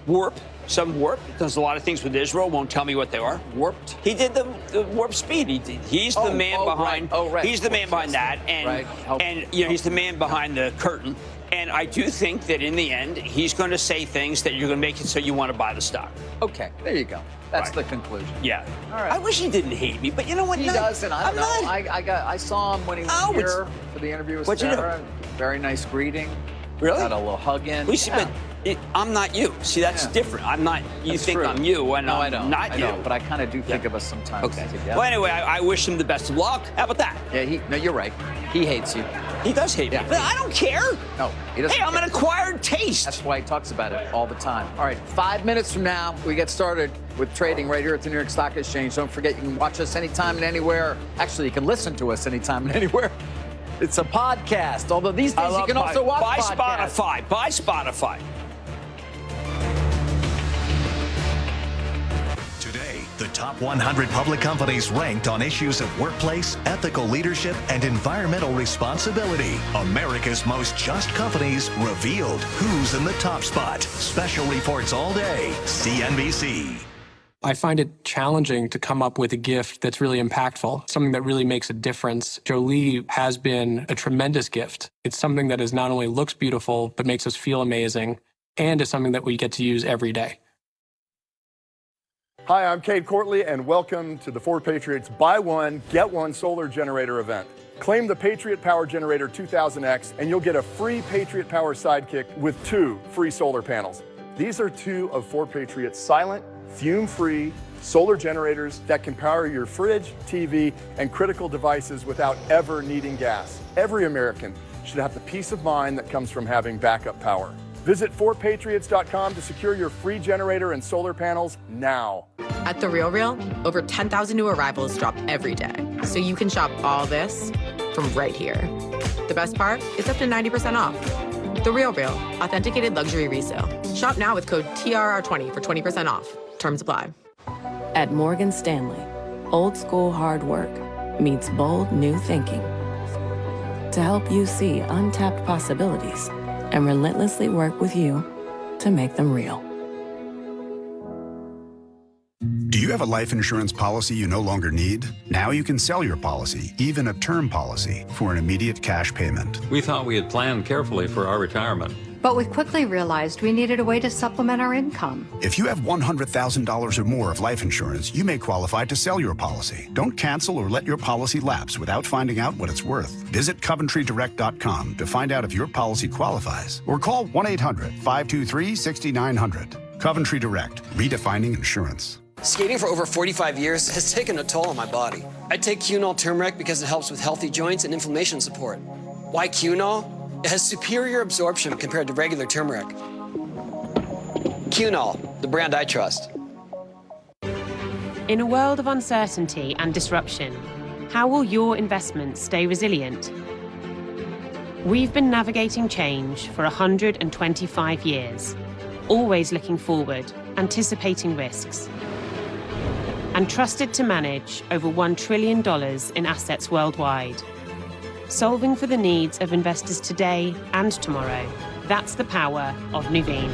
Warp, does a lot of things with Israel. Won't tell me what they are. Warped. He did the Warp Speed. He's the man behind. Right. He's the man behind that, and you know, he's the man behind the curtain. And I do think that in the end, he's going to say things that you're going to make it so you want to buy the stock. Okay, there you go. That's the conclusion. Yeah. All right. I wish he didn't hate me, but you know what? He doesn't. I don't know. I saw him when he was here for the interview with Sarah. Very nice greeting. Really? Got a little hug in. I'm not you. See, that's different. I'm not. You think true. I'm you, and no, I'm I don't. not you. But I kind of do think of us sometimes together. Well, anyway, I wish him the best of luck. How about that? Yeah. No, you're right. He hates you. He does hate me. But I don't care. No, he doesn't. Hey, I'm an acquired taste. That's why he talks about it all the time. All right, 5 minutes from now, we get started with trading right here at the New York Stock Exchange. Don't forget, you can watch us anytime and anywhere. Actually, you can listen to us anytime and anywhere. It's a podcast, although these days you can also watch podcasts. Buy Spotify. Today, the top 100 public companies ranked on issues of workplace, ethical leadership, and environmental responsibility. America's most just companies revealed who's in the top spot. Special reports all day. CNBC. I find it challenging to come up with a gift that's really impactful, something that really makes a difference. Jolie has been a tremendous gift. It's something that is not only looks beautiful, but makes us feel amazing, and is something that we get to use every day. Hi, I'm Cade Courtley, and welcome to the Ford Patriots Buy One, Get One Solar Generator event. Claim the Patriot Power Generator 2000X, and you'll get a free Patriot Power Sidekick with 2 free solar panels. These are 2 of Ford Patriot's silent, fume-free solar generators that can power your fridge, TV, and critical devices without ever needing gas. Every American should have the peace of mind that comes from having backup power. Visit FordPatriots.com to secure your free generator and solar panels now. At The RealReal, over 10,000 new arrivals drop every day, so you can shop all this from right here. The best part? It's up to 90% off. The RealReal, authenticated luxury resale. Shop now with code TRR20 for 20% off. Terms apply. At Morgan Stanley, old school hard work meets bold new thinking. To help you see untapped possibilities and relentlessly work with you to make them real. Do you have a life insurance policy you no longer need? Now you can sell your policy, even a term policy, for an immediate cash payment. We thought we had planned carefully for our retirement. But we quickly realized we needed a way to supplement our income. If you have $100,000 or more of life insurance, you may qualify to sell your policy. Don't cancel or let your policy lapse without finding out what it's worth. Visit CoventryDirect.com to find out if your policy qualifies, or call 1-800-523-6900. Coventry Direct, redefining insurance. Skating for over 45 years has taken a toll on my body. I take Cunol Turmeric because it helps with healthy joints and inflammation support. Why Cunol? It has superior absorption compared to regular turmeric. Cunol, the brand I trust. In a world of uncertainty and disruption, how will your investments stay resilient? We've been navigating change for 125 years, always looking forward, anticipating risks, and trusted to manage over $1 trillion in assets worldwide. Solving for the needs of investors today and tomorrow. That's the power of Nuveen.